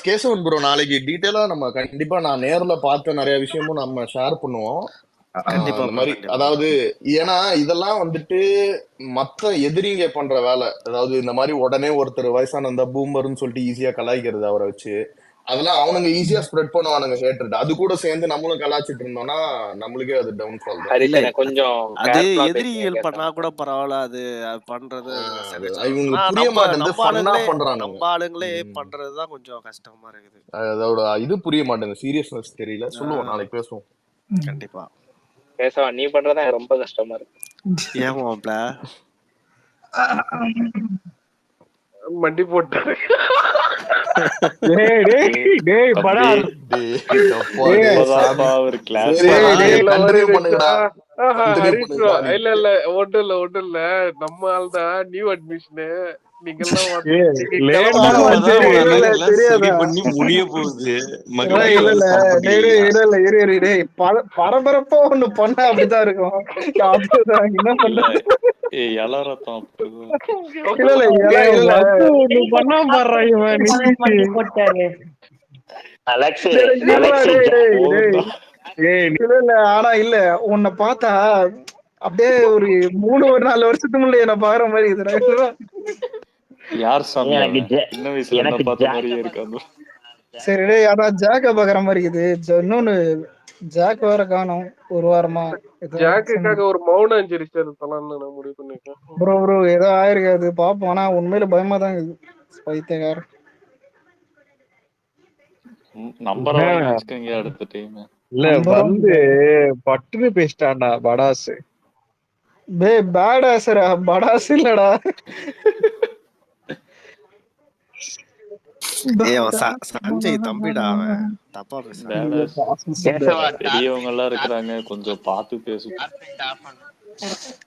Kesavan bro நாளைக்கு டீட்டெயிலா நம்ம கண்டிப்பா நான் நேர்ல பார்த்த நிறைய விஷயமும் நம்ம ஷேர் பண்ணுவோம். கண்டிப்பா இந்த bro, மாதிரி கண்டிப்பா. அதாவது ஏன்னா இதெல்லாம் வந்துட்டு மத்த எதிரிங்க பண்ற வேலை. அதாவது இந்த மாதிரி உடனே ஒருத்தர் வயசான அந்த பூமர்னு சொல்லிட்டு ஈஸியா கலாய்க்கிறது அவரை வச்சு. அதெல்லாம் அவனுங்க ஈஸியா ஸ்ப்ரெட் பண்ணுவானுங்க ஹேட்ரட். அது கூட சேர்ந்து நம்மளும் கலாய்ச்சிட்டு இருந்தோம்னா நம்மளுக்கே அது டவுன்ஃபால் தான். இல்ல கொஞ்சம் அது careful-ஆ எதிரிகள் பேசுங்க பண்ணா கேசவன். கூட பரவாயில்ல, அது பண்றது அது சகஜம். இவனுக்கு ஆனா புரிய நம்ம மாட்டேங்குது, நம்ம ஃபன்னா ஆளுங்களே பண்றானுங்க. நம்ம ஆளுங்களே பண்றதுதான் கொஞ்சம் கஷ்டமா இருக்குது. அதோட இது புரிய மாட்டேங்குது, சீரியஸ்னஸ் தெரியல. சொல்லுவோம், நாளைக்கு பேசுவோம். கண்டிப்பா. கேசவன், நீ பண்றதா எனக்கு ரொம்ப கஷ்டமா இருக்கு. ஏன் மாப்ள? மண்டி போட்டாரு. இல்ல ஒண்ணும் இல்ல, நம்ம ஆள் தான் நியூ அட்மிஷனு. பரபரப்பா ஒண்ணு பண்ண அப்படிதான் இருக்கும். என்ன பண்றது? ஆனா இல்ல உன்னை பார்த்தா அப்படியே ஒரு 3-4 வருஷத்துக்கு முன்னாடி என்ன பாக்குற மாதிரி இதுடா. சரி டேய், அதான் ஜாக்க பாக்குற மாதிரி இருக்குது. இன்னொன்னு ஜாக் வேற காணோம் ஒரு வாரமா. ஜாக்குக்காக ஒரு மௌன அஞ்சலி செலுத்தலாம்னு நான் முடிவு பண்ணிருக்கேன். ப்ரோ ஏதோ ஆயிருக்காது பாப்போம். ஆனா உண்மையில பயமா தான் இருக்குது பைத்தியக்கார. இல்ல வந்து பட்டுன்னு பேசிட்டான்டா படாசு. பேடாசரா படாஸ் இல்லடா. சஞ்சய் தம்பிடா, அவன் தப்பா பேசுறான்.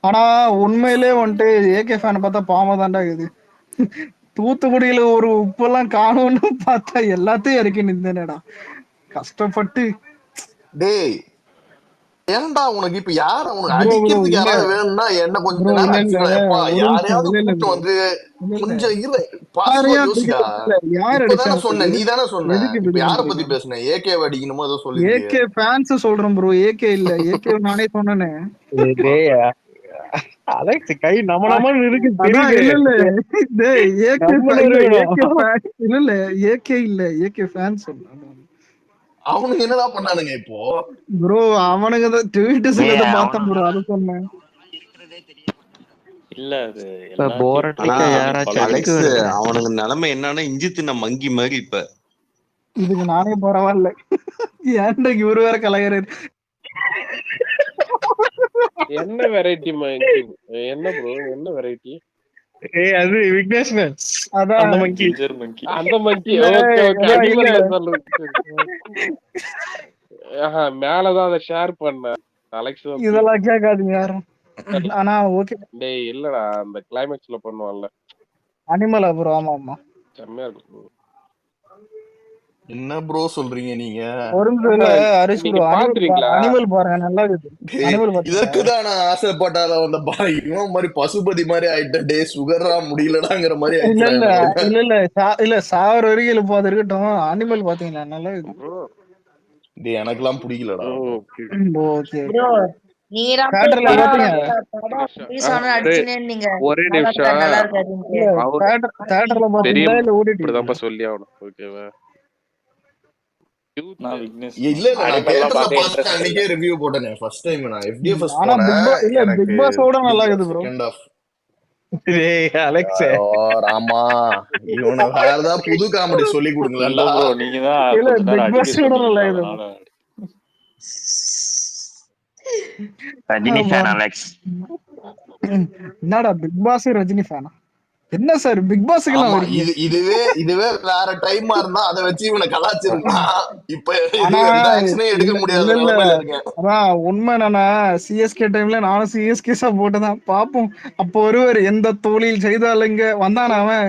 ஆனா உண்மையிலே வந்துட்டு ஏகே ஃபேன் பார்த்தா பாவமா தான்டா இருக்குது. தூத்துக்குடியில ஒரு உப்பெல்லாம் காணும்னு பார்த்தா எல்லாத்தையும் இறக்கி நின்றேனடா கஷ்டப்பட்டு. டேய் ஏன்டா உனக்கு இப்ப யார உனக்கு அடிக்கிறதுக்கு யாராவது வேணும்னா என்ன கொஞ்சம் நேரம் அடிச்சுக்கலாம்ப்பா. யாரையாவது கூப்பிட்டு வந்து கொஞ்சம் பாசிட்டிவா யோசிடா. இப்பதானே சொன்ன, நீ தானே சொன்ன. இப்ப யார பத்தி பேசுன? ஏகே அடிக்கணுமோ ஏதோ சொல்லி. ஏகே ஃபேன்ஸ் சொல்றேன் ப்ரோ, ஏகே இல்ல. ஏகே நானே சொன்னேனே. அலெக்ஸ் கை நம்ம இருக்கு. இல்ல ஏகே இல்ல, ஏகே ஃபேன்ஸ் சொல்றேன். அவனுக்கு என்னடா பண்ணானுங்க இப்போ? ப்ரோ அவனுக்கு தான் ட்வீட் சிலத பார்த்தேன் ப்ரோ, அது சொன்னேன். அலெக்ஸ் அவனுக்கு நிலைமை என்னன்னா இஞ்சி தின்ன மங்கி மாதிரி. இப்ப இதுக்கு நானே பரவாயில்ல. ஏன்டா இவரு வேற கலையறாரு. என்ன வெரைட்டி என்ன ப்ரோ, என்ன வெரைட்டி? அது விக்னேஷ் அதான் அந்த மங்கி. ஓகே மேலதான் அதை ஷேர் பண்ண அலெக்ஸ். இதெல்லாம் கேட்காதீங்க யாரும். ஆனா ஓகே டேய் இல்லடா, அந்த கிளைமேக்ஸ்ல பண்ணுவான்ல அனிமலா ப்ரோ. ஆமா ஆமா செம்மையா இருக்கு. என்ன ப்ரோ சொல்றீங்க நீங்க? அனிமல் பாருங்க நல்லா இருக்கு. இதுக்குதான் நான் ஆசைப்பட்டாத அந்த இவன் மாதிரி பசுபதி மாதிரி ஆயிட்ட. டே சுகரா முடியலடாங்கிற மாதிரி. இல்ல சாவர வரைக்கும் போது இருக்கட்டும். அனிமல் பாத்தீங்களா நல்லா இருக்கு. எனக்கு எல்லாம் பிடிக்கலடா. ஒரே நிமிஷம் சொல்லி ஆகணும். ஓகேவா? அன்னைக்கே ரிவ்யூ போட்டேன். ஃபர்ஸ்ட் டைம் நான் FDFS போனேன். பிக் பாஸோட நல்லா இருக்குது ப்ரோ. அலெக்ஸ் ராமா இவனை வேற ஏதாவது புது காமெடி சொல்லி கொடுங்களா? Rajini fan Alex. என்னடா பிக் பாஸ் ரஜினி ஃபேனா? என்ன சார் பிக் பாஸ்க்கு இதுவே வேற டைமா இருந்தா அதை வச்சு இவனை கலாச்சிருந்தான். இப்ப எடுக்க முடியாது. அதான் உண்மை என்னன்னா சிஎஸ்கே டைம்ல நானும் சிஎஸ்கே போட்டுதான் பாப்போம். அப்போ ஒருவர் எந்த தொழில் செய்தாலுங்க வந்தான அவன்.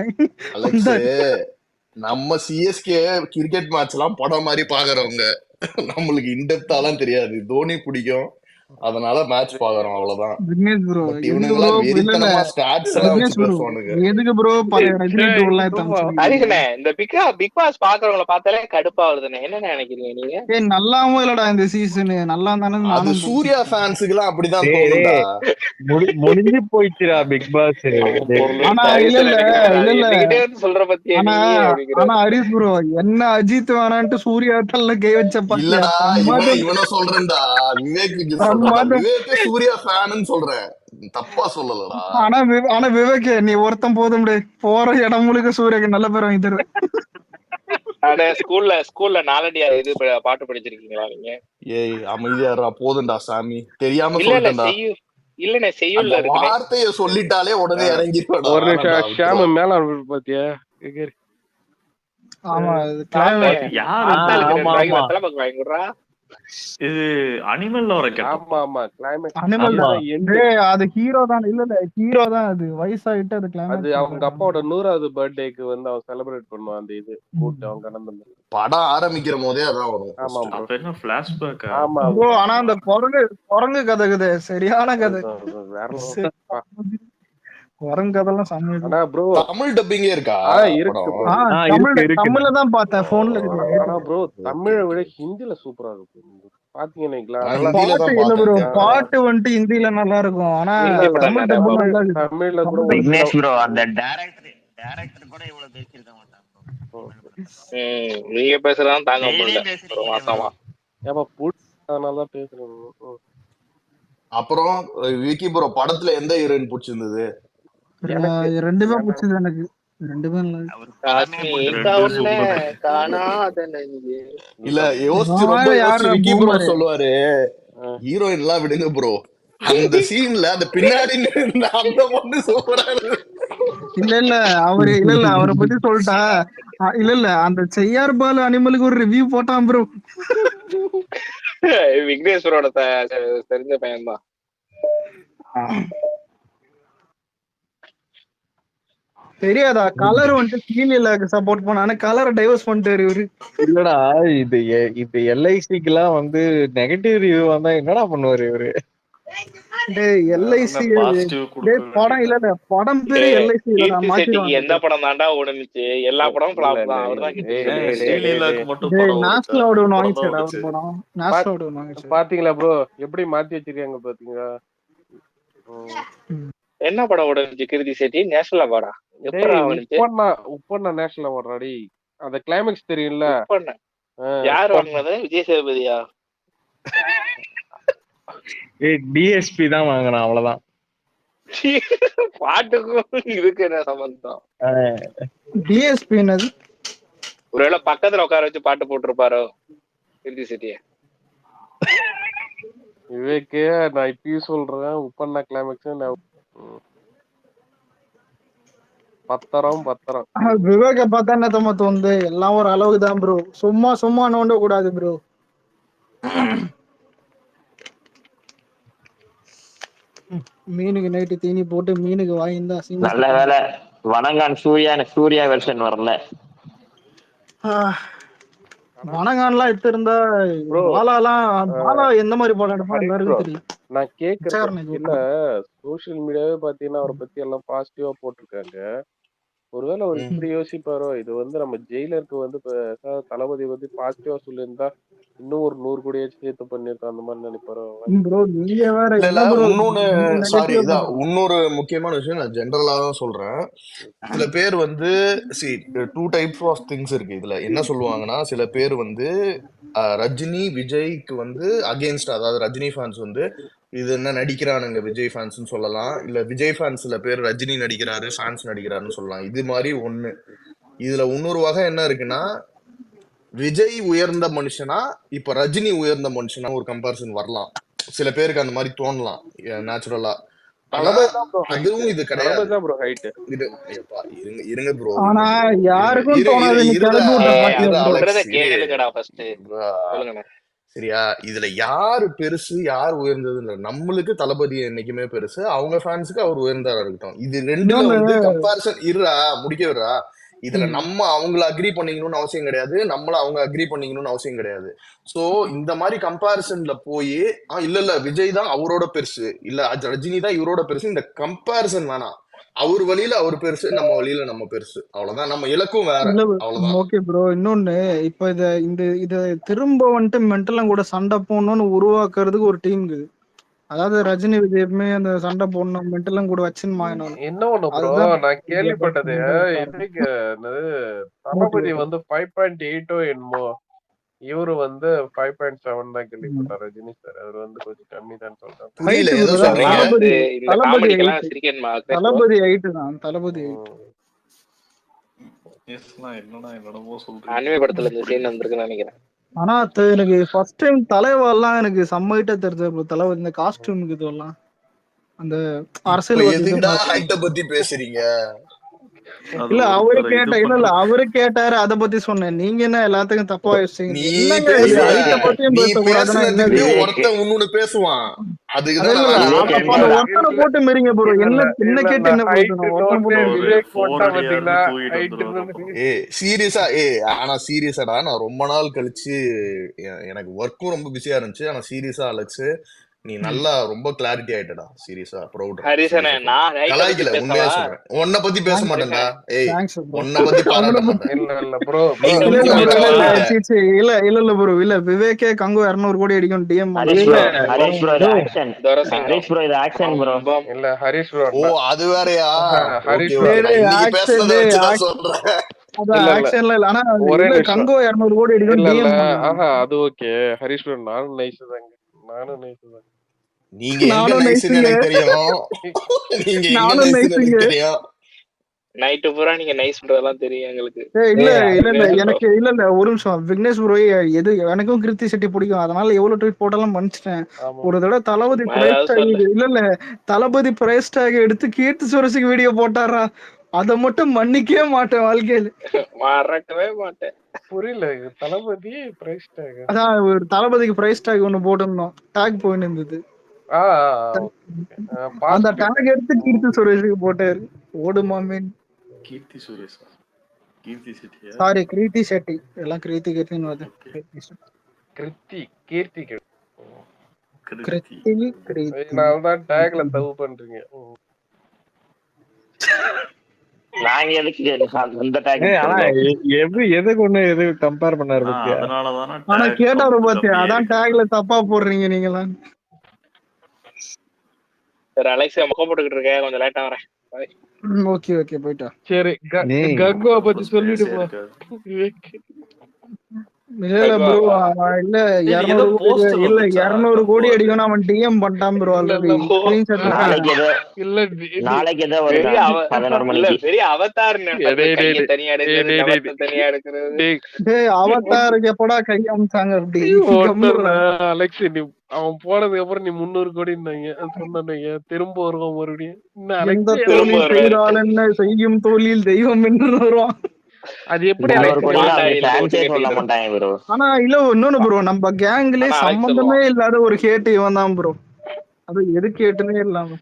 நம்ம சிஎஸ்கே கிரிக்கெட் மேட்ச் எல்லாம் படம் மாதிரி பாக்குறவங்க. நம்மளுக்கு இன்டெப்தாலாம் தெரியாது. தோனி பிடிக்கும், அதனால மேட்ச் பாக்குறோம் அவ்வளவுதான். விக்னேஷ் ப்ரோ பட் எதுக்கு இவனுங்க ப்ரோ எல்லாம் இல்ல இல்ல வெறித்தனமா ஸ்டாட்ஸ் எல்லாம் வச்சு விக்னேஷ் ப்ரோ பேசுவானுங்க. எதுக்கு ப்ரோ பழைய ரஜினி டூ எல்லாம் தமிச்சிருக்கீங்க? ஹரிசனே இந்த பிக் பாஸ் பாக்குறவங்கள பார்த்தாலே கடுப்பா வருதுண்ணே. என்ன நினைக்கிறீங்க நீங்க? ஏய் நல்லாவும் இல்லடா இந்த சீசன், நல்லா தானே அது நானும் சூர்யா ஃபேன்ஸுக்கு எல்லாம் அப்படிதான் டேய் தோணும்டா. முடிஞ்சு போயிடுச்சுடா பிக் பாஸ். ஆனா இல்ல இல்ல இல்ல இல்ல என்கிட்டே வந்து சொல்ற பத்தியா ஆனா நீ அப்படிங்கிற. ஆனா ஹரிஸ் ப்ரோ என்ன அஜித் வேணான்ட்டு சூர்யா தல்ல கை வச்ச பாத்தியா? இல்லடா பிரமாதம் இவனை சொல்றேன்டா, விவேக் சொல்றேன்டா. பிரமாதம். விவேக் சூர்யா ஃபேன்னு சொல்றேன், தப்பா சொல்லலடா. ஆனா விவேக் நீ ஒருத்தன் போதும் போற இடம் முழுக்க சூர்யாக்கு நல்ல பேர் வாங்கி தருவேன். அட ஸ்கூல்ல நாலடியா இது பாட்டு படிச்சிருக்கீங்களா நீங்க? ஏய் அமைதியாரா போதும்டா சாமி, தெரியாம இல்ல சொல்லிட்டேன்டா. இல்லண்ணே அந்த செய்யுள்ல இருக்குண்ணே. வார்த்தைய சொல்லிட்டாலே உடனே இறங்கிடுவாடா. ஒரு நிமிஷம் ஷாமு மேல பாத்தியா? ஆமா இது வாங்கி விடுறா. இது அனிமல்ல வர ஆமா ஆமா கிளைமேக்ஸ். அனிமல் அது ஹீரோ தான். இல்ல இல்ல ஹீரோ தான், அது வயசாயிட்டு அது அது கிளைமேக்ஸ் அவங்க அப்பாவோட 100வது பர்த்டேக்கு வந்து அவன் செலிப்ரேட் பண்ணுவான். அந்த இது கூட்டு அவன் கடந்து படம் ஆரம்பிக்கிற போதே அதான் வரும். ஆமா bro. அப்ப என்ன பிளாஷ்பேக்? ஆமா ப்ரோ ஆனா அந்த குரங்கு கதை இருக்குது, சரியான கதை. வேற குரங்கு கதைலாம் செம்ம. ஆனா ப்ரோ தமிழ் டப்பிங்கே இருக்கா? இருக்கு bro. தமிழ்ல தான் பார்த்தேன் போன்ல. ஆனா ப்ரோ தமிழை விட ஹிந்தில சூப்பரா இருக்கும். பாத்தீங்கன்னா பாட்டு வந்துட்டு ஹிந்தில நல்லா இருக்கும், ஆனா தமிழ்ல கூட விக்னேஷ் ப்ரோ அந்த டைரக்டர் கூட இவ்வளவு பேசியிருக்க மாட்டாங்க. நீங்க பேசுறதான் தாங்க முடியல ஒரு மாசமா. ஏப்பா அதனாலதான் பேசுறேன். அப்புறம் விக்கி ப்ரோ படத்துல எந்த ஹீரோயின் பிடிச்சிருந்தது? ரெண்டுமே பிடிச்சது எனக்கு, ரெண்டுமே இல்ல யோசிச்சு ரொம்ப யோசிச்சு விக்கி ப்ரோ சொல்லுவாரு, ஹீரோயின் எல்லாம் விடுங்க ப்ரோ, அந்த சீன்ல அந்த பின்னாடி அந்த பொண்ணு சூப்பரா இருக்கு. இல்ல அவரை பத்தி சொல்லிட்டா. இல்ல அந்த செய்யார் பால் அனிமலுக்கு ஒரு ரிவ்யூ போட்டான் ப்ரோ. விக்னேஸ்வரோட தெரிஞ்ச பையன் தான். தெரியாதா? கலர் வந்துட்டு ஃபீமேலுக்கு சப்போர்ட் பண்ணானே, கலரை டைவர்ஸ் பண்ணிட்டாரு இவரு. இல்லடா இது எல்ஐசிக்கு எல்லாம் வந்து நெகட்டிவ் ரிவ்யூ வந்தா என்னடா பண்ணுவாரு இவரு? எல்ஐசி படம் இல்ல படம் பேரு எல்ஐசி. எந்த படம் தாண்டா ஓடுனுச்சு? எல்லா படமும் ஃபிளாப் தான். அவர்தான் பாத்தீங்களா ப்ரோ எப்படி மாத்தி வச்சிருக்காங்க பாத்தீங்களா? என்ன படம் ஓடுனுச்சு? கிருதி செட்டி நேஷனல் அவார்டா? உப்பண்ணா நேஷனல் அவார்டாடி. அந்த கிளைமேக்ஸ் தெரியும்ல? யார் வாங்கினது? விஜய் சேதுபதியா? டிஎஸ்பி தான் வாங்கினான், அவ்வளவுதான். பாட்டுக்கும் இதுக்கு என்ன சம்பந்தம்? டிஎஸ்பி என்னது? ஒருவேளை பக்கத்துல உட்கார வச்சு பாட்டு போட்டிருப்பாரோ கிருதி செட்டிய? விவேக்கே நான் இப்பயும் சொல்றேன், உப்பண்ணா கிளைமேக்ஸ் பத்திரம். விவேக பார்த்தா என்ன தம்ம தோணுது, எல்லாம் ஒரு அளவுக்கு தான் ப்ரோ, சும்மா நோண்ட கூடாது ப்ரோ. மீனுக்கு நைட்டு தீனி போட்டு மீனுக்கு வாங்கியிருந்தா நல்ல வேலை. வணங்கான் சூர்யா வெர்ஷன் வரல. வணங்கான்லாம் எடுத்திருந்தா பாலா எந்த மாதிரி படம் எடுப்பான் எல்லாருக்கும் தெரியும். நான் கேக்குறேன். இல்ல சோசியல் மீடியாவே பாத்தீங்கன்னா அவரை பத்தி எல்லாம் பாசிட்டிவா போட்டிருக்காங்க. ஒருவேளை அவர் இப்படி யோசிப்பாரோ, இது வந்து நம்ம ஜெயிலருக்கு வந்து தளபதி வந்து பாசிட்டிவா சொல்லியிருந்தா இன்னும் ஒரு 100 கோடியாச்சும் சேர்த்து பண்ணிருக்கோம் அந்த மாதிரி நினைப்பாரோ? இன்னொரு முக்கியமான விஷயம் நான் ஜென்ரலா தான் சொல்றேன். சில பேர் வந்து டூ டைப்ஸ் ஆஃப் திங்ஸ் இருக்கு இதுல. என்ன சொல்லுவாங்கன்னா, சில பேர் வந்து ரஜினி விஜய்க்கு வந்து அகேன்ஸ்ட், அதாவது ரஜினி ஃபேன்ஸ் வந்து இது என்ன நடிக்கிறானுங்க விஜய் ஃபேன்ஸ்னு சொல்லலாம், இல்ல விஜய் ஃபேன்ஸ் சில பேர் ரஜினி நடிக்கிறாரு ஃபேன்ஸ் நடிக்கிறாருன்னு சொல்லலாம். இது மாதிரி ஒண்ணு. இதுல இன்னொரு வகை என்ன இருக்குன்னா, விஜய் உயர்ந்த மனுஷனா இப்ப ரஜினி உயர்ந்த மனுஷனா ஒரு கம்பேரிசன் வரலாம். சில பேருக்கு அந்த மாதிரி தோணலாம் நேச்சுரலா. அதுவும் இது கிடையாது. இருங்க ப்ரோ, சரியா? இதுல யாரு பெருசு யார் உயர்ந்தது இல்ல. நம்மளுக்கு தளபதி என்னைக்குமே பெருசு, அவங்க ஃபேன்ஸுக்கு அவர் உயர்ந்தா இருக்கட்டும். இது ரெண்டுல வந்து கம்பேரிசன் முடிக்க விடுறா. இதுல நம்ம அவங்கள அக்ரி பண்ணிக்கணும்னு அவசியம் கிடையாது, நம்மள அவங்க அக்ரி பண்ணிக்கணும்னு அவசியம் கிடையாது. சோ இந்த மாதிரி கம்பேரிசன்ல போய் இல்ல விஜய் தான் அவரோட பெருசு, இல்ல ரஜினி தான் இவரோட பெருசு, இந்த கம்பேரிசன் வேணாம். அவர் வழியில அவர் பெருசு, நம்ம வழியில நம்ம பெருசு, அவ்வளவுதான். நம்ம இலக்கும் வேற, அவ்வளவுதான். Okay bro. இன்னொன்னு, இப்ப இத திரும்ப வந்துட்டு மென்டலாம் கூட சண்டை போடணும்னு உருவாக்குறதுக்கு ஒரு டீம் இருக்குது. அதாவது ரஜினி விஜய் எப்பவுமே அந்த சண்டை போடணும் மென்டலாம் கூட வச்சுன்னு என்ன ஒண்ணு ப்ரோ, நான் கேள்விப்பட்டது என்னைக்கு தளபதி வந்து 5.8 என்னமோ, இவரு வந்து 5.7 தான் கேள்விப்பட்டார். ரஜினி சார் அவர் வந்து கொஞ்சம் கம்மி தான் சொல்றாரு. புரியல எதை சொல்றீங்க? தளபதி 8 தான். தளபதி என்னடா சொல்றீங்க? அனிமே படத்துல இந்த சீன் வந்திருக்குன்னு நினைக்கிறேன். ஆனா எனக்கு ஃபர்ஸ்ட் டைம் தலைவாலாம் எனக்கு செம்மைட்டா தெரிஞ்சது தளபதி இந்த காஸ்டியூமுக்கு இதெல்லாம் அந்த அரசியல் பத்தி பேசுறீங்க. இல்ல அவரு கேட்டாரு அத பத்தி சொன்னேன். நீங்க என்ன எல்லாத்துக்கும் தப்பா யோசிச்சீங்க? பேசுவான் போட்டு மெரிங்க ப்ரோ. என்ன கேட்டு சீரியஸா ஆனா சீரியஸாடா நான் ரொம்ப நாள் கழிச்சு எனக்கு ஒர்க்கும் ரொம்ப பிஸியா இருந்துச்சு. ஆனா சீரியஸா அலெக்ஸ் நீ நல்லா ரொம்ப கிளாரிட்டி ஆயிட்டடா. சீரியஸா ப்ரௌட். கலாய்க்கல, உண்மையா சொல்றேன். உன்னை பத்தி பேச மாட்டேன்டா. உன்னை பத்தி பாராட்ட மாட்டேன். இல்ல ப்ரோ, இல்ல விவேக்கே கங்கு 200 கோடி அடிக்கும் டிஎம். ஓ அது வேறயா? கங்கோ 200 கோடி அடிக்கும். அது ஓகே ஹரிஷ் ப்ரோ, நானும் நைஸ் தாங்க. நீங்க எங்க நைஸ்னு எனக்கு தெரியும். நீங்க எங்க நைஸ்னு எனக்கு தெரியும். நைட் பூரா நீங்க நைஸ் பண்றதெல்லாம் தெரியும் எங்களுக்கு. இல்ல எனக்கு இல்ல ஒரு நிமிஷம் விக்னேஷ் ப்ரோ, எது எனக்கும் கிருத்தி செட்டி பிடிக்கும். அதனால எவ்வளவு ட்வீட் போட்டாலும் மன்னிச்சிட்டேன். ஒரு தடவை தளபதி இல்ல தளபதி பிரைஸ் டாக் எடுத்து கீர்த்தி சுரேஷுக்கு வீடியோ போட்டாரா, அத மட்டும் மன்னிக்கவே மாட்டேன் வாழ்க்கையில. மறக்கவே மாட்டேன். புரியல, தளபதி பிரைஸ் டாக். அதான் ஒரு தளபதிக்கு பிரைஸ் டாக் ஒண்ணு போட்டிருந்தோம், டாக் போயின்னு இருந்தது. அந்த டாக் எடுத்து கீர்த்தி சுரேஷுக்கு போட்டாரு. ஓடுமா மீன் கீர்த்தி சுரேஷ், கீர்த்தி செட்டி, சாரி கிருத்தி செட்டி, எல்லாம் கிருத்தி கீர்த்தின்னு வருது. கிருத்தி நான் தான் டாக்ல தப்பு பண்றீங்க. நாங்க எதுக்கு அந்த டாக் எதுக்கு ஒண்ணு எது கம்பேர் பண்ணாரு பத்தியா? ஆனா கேட்டாரு பாத்தியா, அதான் டாக்ல தப்பா போடுறீங்க நீங்களா. சரி அலெக்ஸ், முகம் போட்டுக்கிட்டு இருக்கேன், கொஞ்சம் லேட்டா வரேன். ஓகே ஓகே போயிட்டா. சரி கங்கோ பத்தி சொல்லிட்டு போ. இல்ல ப்ரோ, இல்ல 200 கோடி அடிக்கணும் அவன் டிஎம் பண்ணிட்டான் ப்ரோ. நாளைக்கு ஏதோ வருது 11 மணிக்கு பெரிய அவதார் தனியா எடுக்கிறது. அவதாருக்கு எப்படா கை அமிச்சாங்க அப்படி? அலெக்ஸ் அவன் போனதுக்கு அப்புறம் நீ 300 கோடி சொன்னீங்க, திரும்ப வருவான் மறுபடியும். எந்த தொழில் செய்தால் என்ன, செய்யும் தொழில் தெய்வம் என்று வருவான். அது எப்படி? ஆனா இல்ல இன்னொன்னு ப்ரோ, நம்ம கேங்லயே சம்பந்தமே இல்லாத ஒரு ஹேட் இவன் தான் ப்ரோ. அது எது கேட்டுனே இல்லாம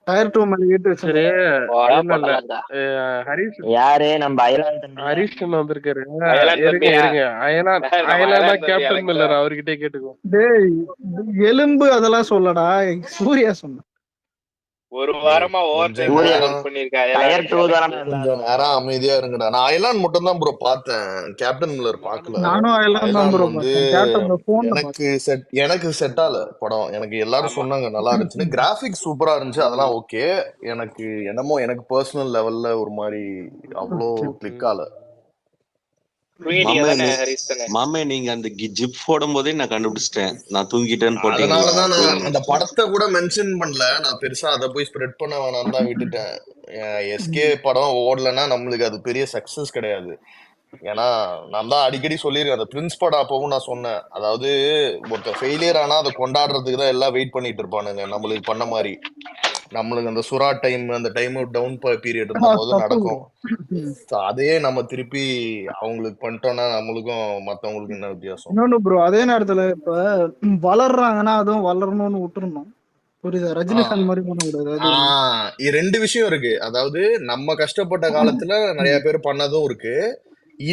டயர் 2 மேல ஏத்து வச்சே. ஹரிஷ் யாரே நம்ம அயலான் ஹரிஷ் வந்திருக்காரு. இருங்க அயலானா கேப்டன் மில்லர், அவர்கிட்ட கேட்டுக்கோ. டேய் எலும்பு அதெல்லாம் சொல்லடா, சூர்யா சொன்ன. ஒரு வாரமா கொஞ்சம் நேரம் அமைதியா இருங்கடா. நான் அயலான் மட்டும் தான் ப்ரோ பார்த்தேன், கேப்டன் மில்லர் பார்க்கல. நானும் அயலான் தான் ப்ரோ பார்த்தேன். எனக்கு செட் ஆல படம். எனக்கு எல்லாரும் சொன்னாங்க நல்லா இருந்துச்சுன்னு, கிராபிக்ஸ் சூப்பரா இருந்துச்சு, அதெல்லாம் ஓகே. எனக்கு என்னமோ எனக்கு பர்சனல் லெவல்ல ஒரு மாதிரி அவ்வளோ கிளிக் ஆல. மாமே நீங்க அந்த ஜிப் போடும் போதே நான் கண்டுபிடிச்சிட்டேன், நான் தூங்கிட்டேன்னு போட்டேன். அதனாலதான் நான் அந்த படத்தை கூட மென்ஷன் பண்ணல. நான் பெருசா அதை போய் ஸ்ப்ரெட் பண்ண வேணாம் தான் விட்டுட்டேன். எஸ்கே படம் ஓடலன்னா நம்மளுக்கு அது பெரிய சக்சஸ் கிடையாது. ஏன்னா நான் தான் அடிக்கடி சொல்லியிருக்கேன், அந்த பிரின்ஸ் படம் அப்பவும் நான் சொன்னேன், அதாவது ஒருத்தர் ஃபெயிலியர் ஆனா அதை கொண்டாடுறதுக்கு தான் எல்லாம் வெயிட் பண்ணிட்டு இருப்பானுங்க. நம்மளுக்கு பண்ண மாதிரி நம்மளுக்கு அந்த சுறா டைம், அந்த டைம் டவுன் பீரியட் இருக்கும்போது நடக்கும். அதே நம்ம திருப்பி அவங்களுக்கு பண்ணிட்டோம்னா நம்மளுக்கும் மத்தவங்களுக்கு என்ன வித்தியாசம்? இன்னொன்னு ப்ரோ, அதே நேரத்துல இப்ப வளர்றாங்கன்னா அதுவும் வளரணும்னு விட்டுருணும். புரியுதா? ஆ ரஜினிகாந்த் மாதிரி பண்ணக்கூடாது. அது ஒண்ணு. ரெண்டு விஷயம் இருக்கு. அதாவது நம்ம கஷ்டப்பட்ட காலத்துல நிறைய பேர் பண்ணதும் இருக்கு.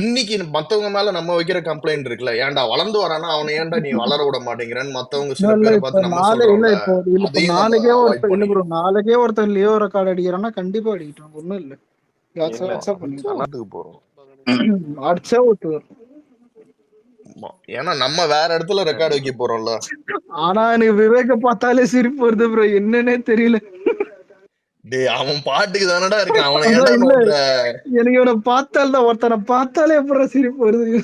இன்னைக்கு மத்தவங்க மேல நம்ம வைக்கிற கம்ப்ளைண்ட் இருக்குல்ல, ஏன்டா வளர்ந்து வரானா அவனை ஏன்டா நீ வளர விட மாட்டேங்கிறன்னு மத்தவங்க இல்ல சில இல்ல பேரை இப்ப பார்த்து நம்ம இல்ல சொல்றோம்ல, இப்போ இல்ல இப்ப அதையும் நம்ம நாளைக்கே அவாய்ட் ஒருத்தர் இல்ல ப்ரோ, பண்ணிக்கணும். நாளைக்கே ஒருத்தர் லியோ ரெக்கார்டு அடிக்கிறான்னா கண்டிப்பா அடிக்கிட்டோம், ஒண்ணும் இல்ல. என்ன அக்செப்ட் பண்ணிக்கலாம். அண்ணாத்துக்கு போறோம். அடிச்சா ஒத்துவர். ஏன்னா நம்ம வேற இடத்துல ரெக்கார்டு வைக்க போறோம்ல. ஆனா எனக்கு விவேக பார்த்தாலே சிரிப்பு வருது ப்ரோ, என்னன்னே தெரியல. டேய் அவன் பாட்டுக்கு தானடா இருக்கான், அவனை அதான் ஏன்டா இல்ல, நோட்டுற? எனக்கு இவனை பார்த்தால்தான், ஒருத்தனை பார்த்தாலே அப்புறம் சிரிப்பு வருது.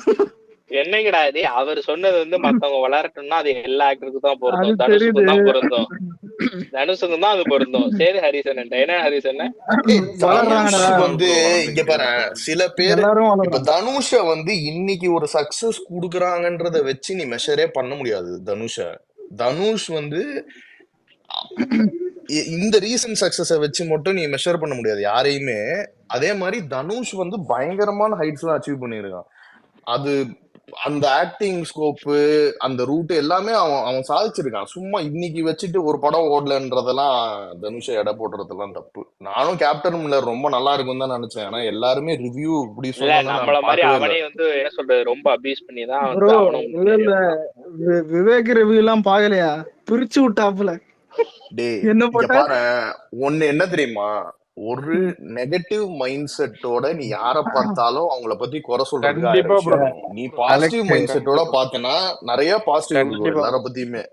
என்னங்கடா இது? அவர் சொன்னது வந்து மத்தவங்க வளரட்டும்னா அது எல்லா ஆக்டருக்கும் தான் அது பொருந்தும், தெரியுது. தனுஷுக்கும் தான் பொருந்தும், தனுஷுக்கும் தான் அது பொருந்தும். சரி ஹரிசன் என்ன ஹரிசன் வளர்றாங்கடா தனுஷ் வந்து இங்க பாரு, சில பேரு எல்லாரும் இப்ப வளர்றாங்க. தனுஷ வந்து இன்னைக்கு ஒரு சக்சஸ் குடுக்குறாங்கன்றத வச்சு நீ மெஷரே பண்ண முடியாது. தனுஷ் வந்து இந்த ரீசன்ட் சக்சஸ வச்சு மட்டும் நீ மெஷர் பண்ண முடியாது யாரையுமே. அதே மாதிரி தனுஷ் வந்து பயங்கரமான ஹைட்ஸ் எல்லாம் அச்சீவ் பண்ணியிருக்கான். அது அந்த ஆக்டிங் ஸ்கோப்பு, அந்த ரூட் எல்லாமே அவன் சாதிச்சிருக்கான். சும்மா இன்னைக்கு வச்சுட்டு ஒரு படம் ஓடலன்றதெல்லாம் தனுஷ எடை போடுறதெல்லாம் தப்பு. நானும் கேப்டன் மில்லர் ரொம்ப நல்லா இருக்கும் தான் நினைச்சேன். ஆனா எல்லாருமே ரிவ்யூ இப்படி இல்ல சொன்னாங்க, நம்மள நான் மாதிரி பார்க்கவே அவனே இல்லை. வந்து என்ன சொல்றது ரொம்ப அபியூஸ் பண்ணி தான் வந்து ப்ரோ அவனும் இல்ல இல்ல, விவேக் ரிவ்யூ எல்லாம் பாக்கலையா? பிரிச்சு விட்டாப்புல. டேய் என்ன இங்க போட்ட பாரு, ஒண்ணு என்ன தெரியுமா, ஒரு நெகட்டிவ் மைண்ட் செட்டோட நீ யார பார்த்தாலும் அவங்கள பத்தி குறை சொல்றதுக்கு 1000 கண்டிப்பா ப்ரோ. விஷயம் இருக்கும். நீ பாசிட்டிவ் மைண்ட் செட்டோட கண்டிப்பா பார்த்தனா நிறைய பாசிட்டிவ் இருக்கு கண்டிப்பா எல்லார பத்தியுமே.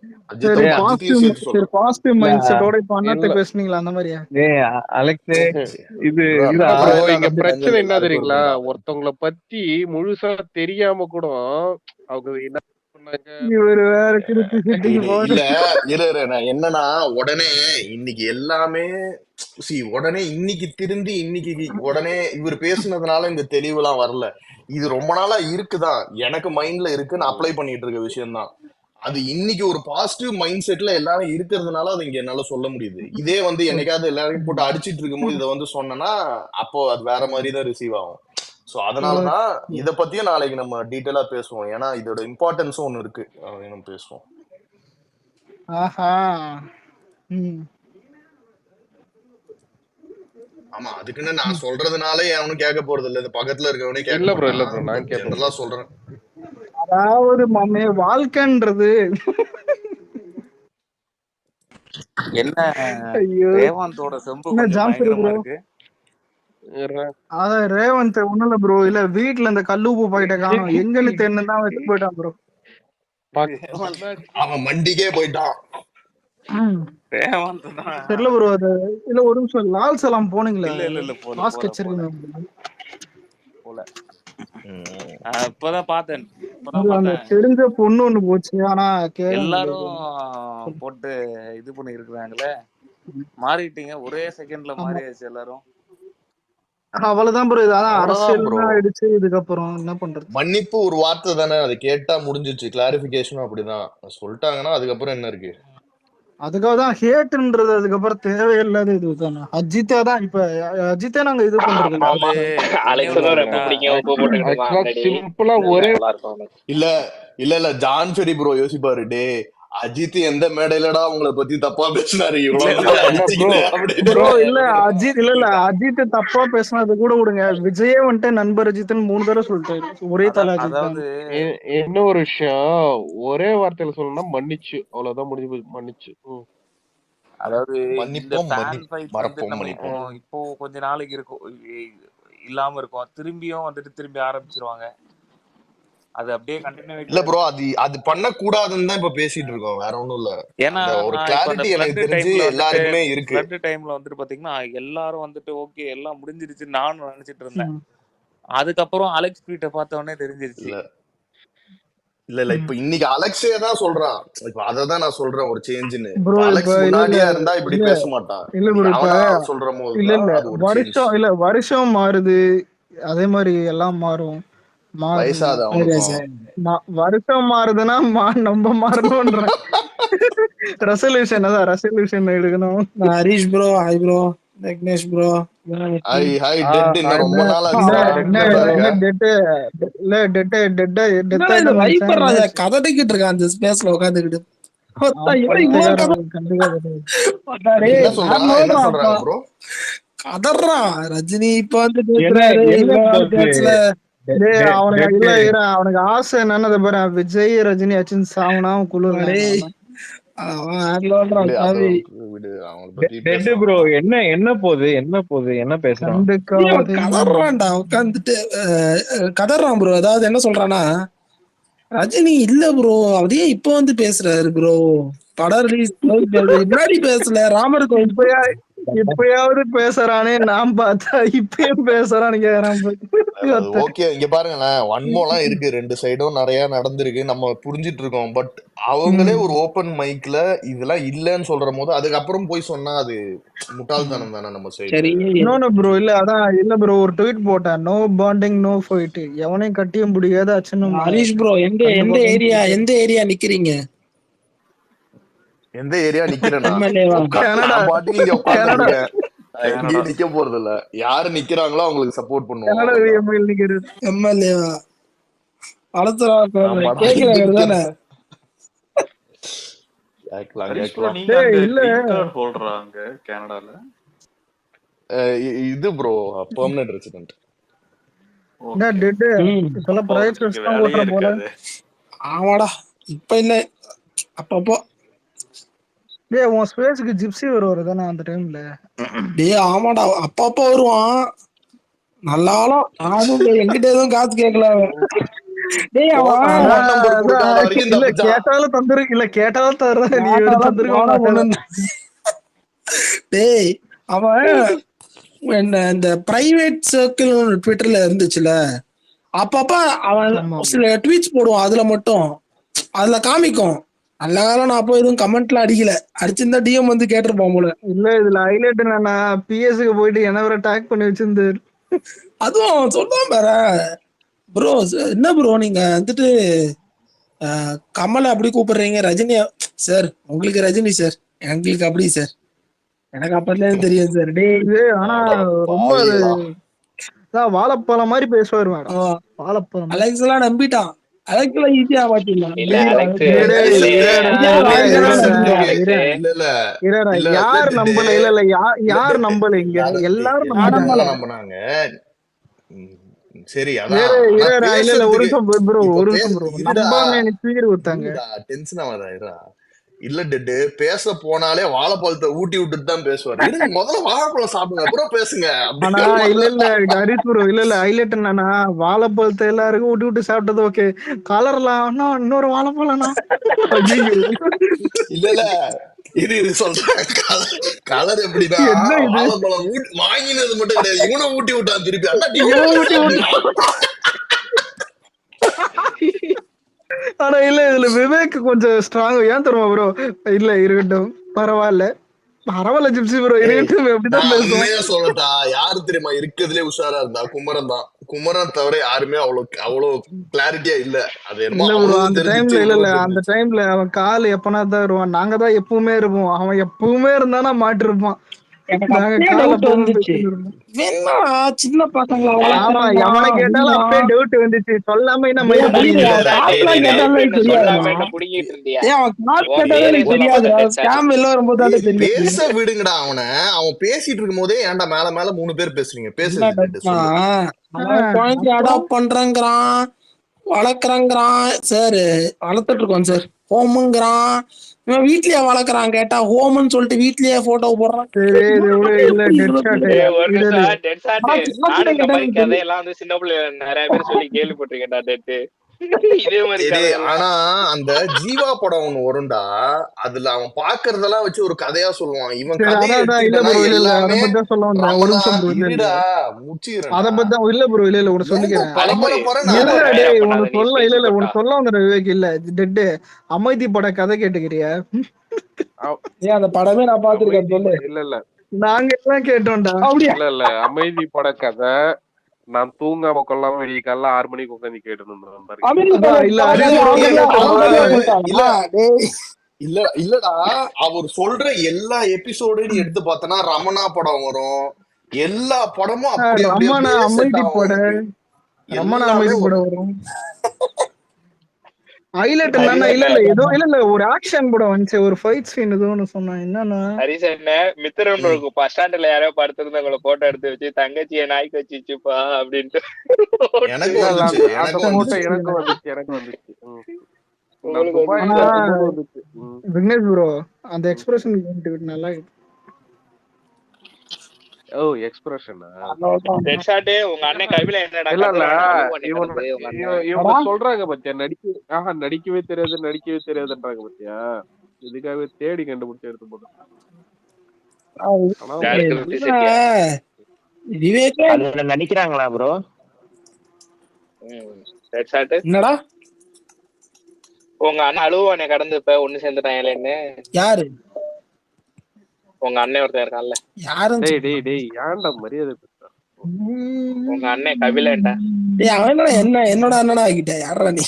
சரி டேய் அஜித்தையும் சேர்த்து சரி சொல்றேன். பாசிட்டிவ் இல்ல மைண்ட் செட்டோட இப்ப இல்ல அண்ணாத்த பேசுனீங்களா அந்த மாதிரியா? டேய் அலெக்ஸ், இது bro, இதா இல்ல ப்ரோ, நான் இங்க நம்பி பிரச்சனை நஞ்சல் என்ன எல்லாருக்கும் தெரியுங்களா? இருக்கும்டா. ஒருத்தவங்கள பத்தி முழுசா தெரியாம கூட அவங்க என்ன சொன்னாங்க இவரு வேற கிருத்தி டேய் செட்டிக்கு டேய், போற. இல்ல இரு நான் என்னன்னா, உடனே இன்னைக்கு எல்லாமே உடனே இன்னைக்கு திருந்தி இன்னைக்கு உடனே இவர் பேசுனதுனால இந்த தெளிவுலாம் வரல. இது ரொம்ப நாளா இருக்குதான், எனக்கு மைண்ட்ல இருக்கு, நான் அப்ளை பண்ணிட்டு இருக்க விஷயம் தான். அது இன்னைக்கு ஒரு பாசிட்டிவ் மைண்ட் செட்ல எல்லாரும் இருக்கிறதுனால அது இங்க என்னால சொல்ல முடியுது. இதே வந்து என்னைக்காவது எல்லாரையும் போட்டு அடிச்சிட்டு இருக்கும்போது இதை வந்து சொன்னேன்னா அப்போ அது வேற மாதிரி தான் ரிசீவ் ஆகும். ஸோ அதனாலதான் இதை பத்தியும் நாளைக்கு நம்ம டீட்டெயிலா பேசுவோம். ஏன்னா இதோட இம்பார்ட்டன்ஸும் ஒண்ணு இருக்கு, அதையும் பேசுவோம். ஆஹா. ம். ஆமா, அதுக்குன்னு நான் சொல்றதுனாலே அவனும் கேட்க போறது இல்ல, இந்த பக்கத்துல இருக்கவனே கேட்க இல்ல ப்ரோ மாட்டான். நான் பட் கேட்பேன் ஜெனரலா ப்ரோ. சொல்றேன். அதாவது மாமே வாழ்க்கைன்றது என்ன ஐயோ ரேவந்தோட செம்பு என்ன கொஞ்சம் ஜாம்பரி பயங்கரமா ப்ரோ. இருக்கு. அதான் ரேவந்த் ஒண்ணும் இல்ல ப்ரோ, இல்ல வீட்டுல இந்த கல்லூப்பு பாக்கிட்ட காணும், எங்கன்னு தேன்னு தான் வச்சு போயிட்டான் ப்ரோ. ரேவந்த் அவன் மண்டிக்கே போயிட்டான். ரேவந்த் தான். தெரியல ப்ரோ, அது இல்ல ஒரு நிமிஷம், லால் சலாம் போனீங்களா? இல்ல போல மாஸ்க் போல வச்சிருக்கீங்க போல. இப்பதான் பார்த்தேன் அந்த தெரிஞ்ச பொண்ணு ஒண்ணு போச்சு. ஆனா எல்லாரும் போட்டு இது பண்ணி இருக்கிறாங்களே, மாறிட்டீங்க ஒரே செகண்ட்ல மாறியாச்சு எல்லாரும். அவ்வளவுதான் ப்ரோ, இது அதான் அவ்வளவுதான் அரசியல் bro. ஆயிடுச்சு. இதுக்கப்புறம் என்ன பண்றது? மன்னிப்பு ஒரு வார்த்தை தானே, அது கேட்டா முடிஞ்சிச்சு. கிளாரிபிகேஷனும் அப்படிதான் சொல்லிட்டாங்கன்னா அதுக்கப்புறம் என்ன இருக்கு? அதுக்காக தான் ஹேட்ன்றது அதுக்கப்புறம் தேவையில்லாத இது தானே. அஜித்தே தான் இப்ப அஜித்தே நாங்க இது பண்றது இல்ல. அலெக்சனும் ரொம்ப பிடிக்கும், உப்பு போட்டுக்கிட்டு சிம்பிளா ஒரே இல்ல இல்ல இல்ல ஜான் ஃபெரி ப்ரோ யோசிப்பாரு, டே அஜித் எந்த மேடையிலடா உங்களை பத்தி தப்பா பேசினாரு ப்ரோ. இல்ல அஜித் இல்ல அஜித் தப்பா பேசினது கூட விடுங்க, விஜயே வந்துட்டு நண்பர் அஜித்னு 3 தடவை சொல்லிட்டாரு ஒரே தலை அஜித். அதாவது என்ன ஒரு விஷயம், ஒரே வார்த்தையில சொல்லணும்னா மன்னிச்சு, அவ்வளவுதான் முடிஞ்சு போச்சு. மன்னிச்சு. அதாவது இந்த மன்னிப்போம் ஃபேன் ஃபைட் வந்து மறப்போம் நம்ம மன்னிப்போம். இப்போ கொஞ்ச நாளைக்கு இருக்கும், இல்லாம இருக்கும், திரும்பியும் வந்துட்டு திரும்பி ஆரம்பிச்சிருவாங்க. அது அப்படியே கண்டினியூ இல்ல ப்ரோ, அது பண்ண கூடாதுன்னு தான் இப்ப பேசிட்டு இருக்கோம், வேற ஒண்ணும் இல்ல. ஏன்னா ஒரு கிளாரிட்டி எனக்கு தெரிஞ்சு எல்லாருக்குமே இருக்கு. ஃப்ளட் டைம்ல வந்துட்டு பாத்தீங்கன்னா எல்லாரும் வந்துட்டு ஓகே எல்லாம் முடிஞ்சிருச்சு நானும் நினைச்சிட்டு இருந்தேன். அதுக்கப்புறம் அலெக்ஸ் ட்வீட்டை பார்த்த உடனே தெரிஞ்சிருச்சு. இல்ல இப்ப இன்னைக்கு அலெக்ஸே தான் சொல்றான், இப்ப அததான் நான் சொல்றேன் ஒரு சேஞ்சுன்னு. அலெக்ஸ் முன்னாடியா இருந்தா இப்படி பேச மாட்டான். இல்ல ப்ரோ, சொல்ற போது வருஷம் இல்ல வருஷம் மாறுது, அதே மாதிரி எல்லாம் மாறும். வயசாது வருஷம் மாறுதுன்னா நம்ம மாறணும்ன்ற ரெசல்யூஷன் அதான் ரெசல்யூஷன் எடுக்கணும். Harish bro, hi bro, Vignesh bro, hi Ted, இன்னும் ரொம்ப நாள் வைப்பர் ராஜா கதடிக்கிட்டு இருக்கான் அந்த ஸ்பேஸ்ல உட்காந்துக்கிட்டு. என்ன சொல்றான் என்ன சொல்றாங்க ப்ரோ? கதறான் ரஜினி இப்ப வந்து என்ன பேசுறாரு என்ன பேசல. அவனுக்கு ஆசை என்னன்னு பாரு, விஜய் ரஜினி அச்சின் சாவனா குளிர். டெட் ப்ரோ என்ன போகுது என்ன பேசுறான்? கதறான்டா உட்காந்துட்டு கதறான் ப்ரோ. அதாவது என்ன சொல்றானா, ரஜினி இல்ல ப்ரோ அதே இப்ப வந்து பேசுறாரு ப்ரோ, படம் ரிலீஸ் முன்னாடி பேசல. ராமர் கோயில் இப்பயாவது பேசுறானே நான் பார்த்தா இப்பயும் பேசுறான்னு கேக்குறான். ஓகே இங்க பாருங்களேன், வன்மம்லாம் இருக்கு, ரெண்டு சைடும் நிறைய நடந்திருக்கு, நம்ம புரிஞ்சிட்டு இருக்கோம். பட் அவங்களே ஒரு ஓப்பன் மைக்ல இதெல்லாம் இல்லன்னு சொல்ற போது அதுக்கப்புறம் போய் சொன்னா அது முட்டாள்தனம் தானே நம்ம சைடு. இன்னொன்னு ப்ரோ இல்ல அதான் இல்ல ப்ரோ, ஒரு ட்வீட் போட்டேன், நோ பாண்டிங் நோ ஃபைட், எவனையும் கட்டியும் முடியாது அச்சனும். ஹரிஷ் ப்ரோ எந்த ஏரியா நிக்கிறீங்க? எந்த ஏரியா நிக்கிறேன்னா நான் பாட்டுக்கு இங்க உட்கார்ந்துருக்கேன், எங்கேயும் நிக்க போறது இல்ல. யாரு நிக்கிறாங்களோ அவங்களுக்கு சப்போர்ட் பண்ணுவோம். எம்எல்ஏவா கேக்குறாங்க. இது ப்ரோ பெர்மனன்ட் ரெசிடென்ட். ஆமாடா இப்ப இல்ல அப்பப்போ. டேய் உன் ஸ்பேஸ்க்கு ஜிப்சி வருவாரு தானே அந்த டைம்ல? டேய் ஆமாடா அப்பப்போ வருவான். நல்லாலும் நானும் என்கிட்ட எதுவும் காசு கேட்கல. டேய் இல்ல கேட்டாலும் தந்துரு, இல்ல கேட்டாலும் தர்ற நீ தந்துருக்க. டேய் அவன் இந்த பிரைவேட் சர்க்கிள் ட்விட்டர்ல இருந்துச்சுல, அப்பப்ப அவன் சில ட்வீட்ஸ் போடுவான், அதுல மட்டும் அதுல காமிக்கும். நல்ல காலம் நான் அப்போ எதுவும் கமெண்ட்ல அடிக்கல, அடிச்சிருந்தா டிஎம் வந்து கேட்டிருப்பான் போல. இல்ல இதுல ஹைலைட் என்னன்னா பிஎஸ்க்கு போயிட்டு என்ன வேற டேக் பண்ணி வச்சிருந்தாரு. அதுவும் சொல்லுவான் பாரு ப்ரோ, என்ன ப்ரோ நீங்க வந்துட்டு கமலை அப்படி கூப்பிடுறீங்க, ரஜினியா சார் உங்களுக்கு ரஜினி சார், எங்களுக்கு அப்படி சார், எனக்கு அப்பத்துல தெரியும் சார். டேய் ஆனா ரொம்ப வாழைப்பழம் மாதிரி பேசுவாரு மேடம். வாழைப்பழம் அலெக்ஸ் எல்லாம் நம்பிட்டான். அலெக்ஸ் எல்லாம் ஈஸியா பாத்தீங்களா? யார் நம்பல? இல்ல யார் நம்பல? இங்க எல்லாரும் நம்பினாங்க. சரி டென்ஷன் ஆகாதா? இல்ல டெட்டு பேச போனாலே வாழைப்பழத்தை ஊட்டி விட்டுட்டு தான் பேசுவாரு. முதல்ல வாழைப்பழம் சாப்பிடுங்க அப்புறம் பேசுங்க. இல்ல ஹைலைட் என்னன்னா வாழைப்பழத்தை எல்லாருக்கும் ஊட்டி விட்டு சாப்பிட்டது ஓகே, கலர்லாம் இன்னொரு வாழைப்பழம்னா இல்ல இது சொல்றேன். கலர் எப்படின்னா வாழைப்பழம் வாங்கினது மட்டும் கிடையாது, இவனை ஊட்டி விட்டான் திருப்பி. ஆனா இல்ல இதுல விவேக் கொஞ்சம் ஸ்ட்ராங். ஏன் தெரியுமா ப்ரோ? இல்ல இருக்கட்டும் பரவாயில்ல ஜிப்சி ப்ரோ இருக்கட்டும். எப்படிதான் சொல்லட்டா, யாரு தெரியுமா இருக்கிறதுலே உஷாரா இருந்தா? குமரன் தான். குமரன் தவிர யாருமே அவ்வளவு கிளாரிட்டியா இல்ல. அது அந்த டைம்ல இல்ல அந்த டைம்ல அவன் கால் எப்பனா தான் வருவான், நாங்க தான் எப்பவுமே இருப்போம். அவன் எப்பவுமே இருந்தானா மாட்டு இருப்பான். சின்ன பசங்களா கேட்டாலும் அப்பயே டவுட் வந்துச்சு, சொல்லாம பேச விடுங்கடா அவனை. அவன் பேசிட்டு இருக்கும் போதே ஏன்டா மேல மேல 3 பேர் பேசுறீங்க? அடாப்ட் பண்றேங்கிறான், வளர்க்குறேங்கிறான் சார், வளர்த்துட்டு இருக்கோம் சார், ஹோமுங்கிறான். இவன் வீட்லயே வளர்க்குறான், கேட்டா ஹோம்னு சொல்லிட்டு வீட்லயே போட்டோ போடுறான். சின்ன பிள்ளை நிறைய பேர் சொல்லி கேள்விப்பட்டிருக்கேன். ஆனா அந்த ஜீவா படம் ஒண்ணு வரும்டா, அதுல அவன் பாக்குறதெல்லாம் வச்சு ஒரு கதையா சொல்லுவான். இவன் அமைதி பட கதை கேட்டுக்கிறியா? அந்த படமே நான் பாத்துருக்கேன். இல்ல நாங்க எல்லாம் கேட்டோம்டா. இல்ல அமைதி பட கதை நான் தூங்காம கொள்ளாம வெளியே காலைல 6 மணிக்கு உட்காந்து கேட்டு இல்லடா. அவர் சொல்ற எல்லா எபிசோடையும் எடுத்து பார்த்தனா ரமணா படம் வரும், எல்லா படமும் அமைதி படம் வரும். ஹைலைட் என்னன்னா இல்ல ஒரு ஆக்ஷன் படம் வந்துச்சு, ஒரு ஃபைட் சீன் ஏதோ ஒண்ணு சொன்னான். என்னன்னா ஹரிஸ் என்ன மித்திரம் இருக்கும் பஸ் ஸ்டாண்ட்ல யாரோ படுத்திருந்தவங்கள போட்டோ எடுத்து வச்சு தங்கச்சியை நாய்க்கு வச்சுச்சுப்பா அப்படின்ட்டு எனக்கு இல்ல இல்ல வந்துச்சு அந்த எனக்கு போட்டோ வந்துச்சு எனக்கு வந்துச்சு. நான் உங்களுக்கு துபாயில ஆனா இருக்கும்போது வந்துச்சு. விக்னேஷ் ப்ரோ அந்த எக்ஸ்பிரஷன் நல்லா இருக்கு. ஓ எக்ஸ்பிரஷனா? ரெட் ஷாட் உங்க அண்ணன் கவில என்னடா இல்ல இல்ல கத்துறான் அழுவ நீ இவன் கிடந்து உங்க அண்ணன் இவங்க சொல்றாங்க பாத்தியா, நடிக்கவே தெரியாதுன்றாங்க பாத்தியா. இதுக்காகவே தேடி கண்டுபிடிச்சு எடுத்து போட்டு. ஆனா அதுல நடிக்கிறாங்களா ப்ரோ? ரெட் ஷாட் என்னடா உங்க அண்ணன் அழுவானே கடந்து இப்ப ஒண்ணு சேர்ந்துட்டாங்களேன்னு. யாரு உங்க அண்ணன் ஒருத்தன் இருக்கான்ல. யாரும் டேய் ஏன்டா மரியாதை பேசுற? உங்க அண்ணன் கபிலன்டா. அவன் என்ன என்னோட அண்ணனா ஆகிட்ட யாரா நீ?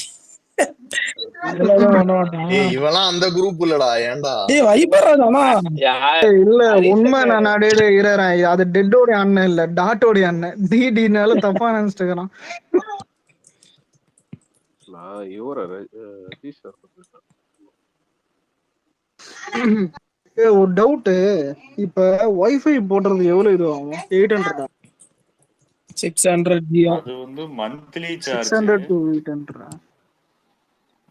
இவெல்லாம் அந்த குரூப் இல்லடா, ஏன்டா? இல்ல உண்மை நான் நடையில இறறேன். அது டெட்டோட அண்ணன் இல்ல, டாட்டோட அண்ணன். டிடினால தப்பா நினைச்சிட்டுக்கிறான். ஒரு டவுட், இப்ப வைஃபை போடுறது எவ்வளவு இது ஆகும்? 800 600 ஜியோ. அது வந்து monthly charge. 600 to 800.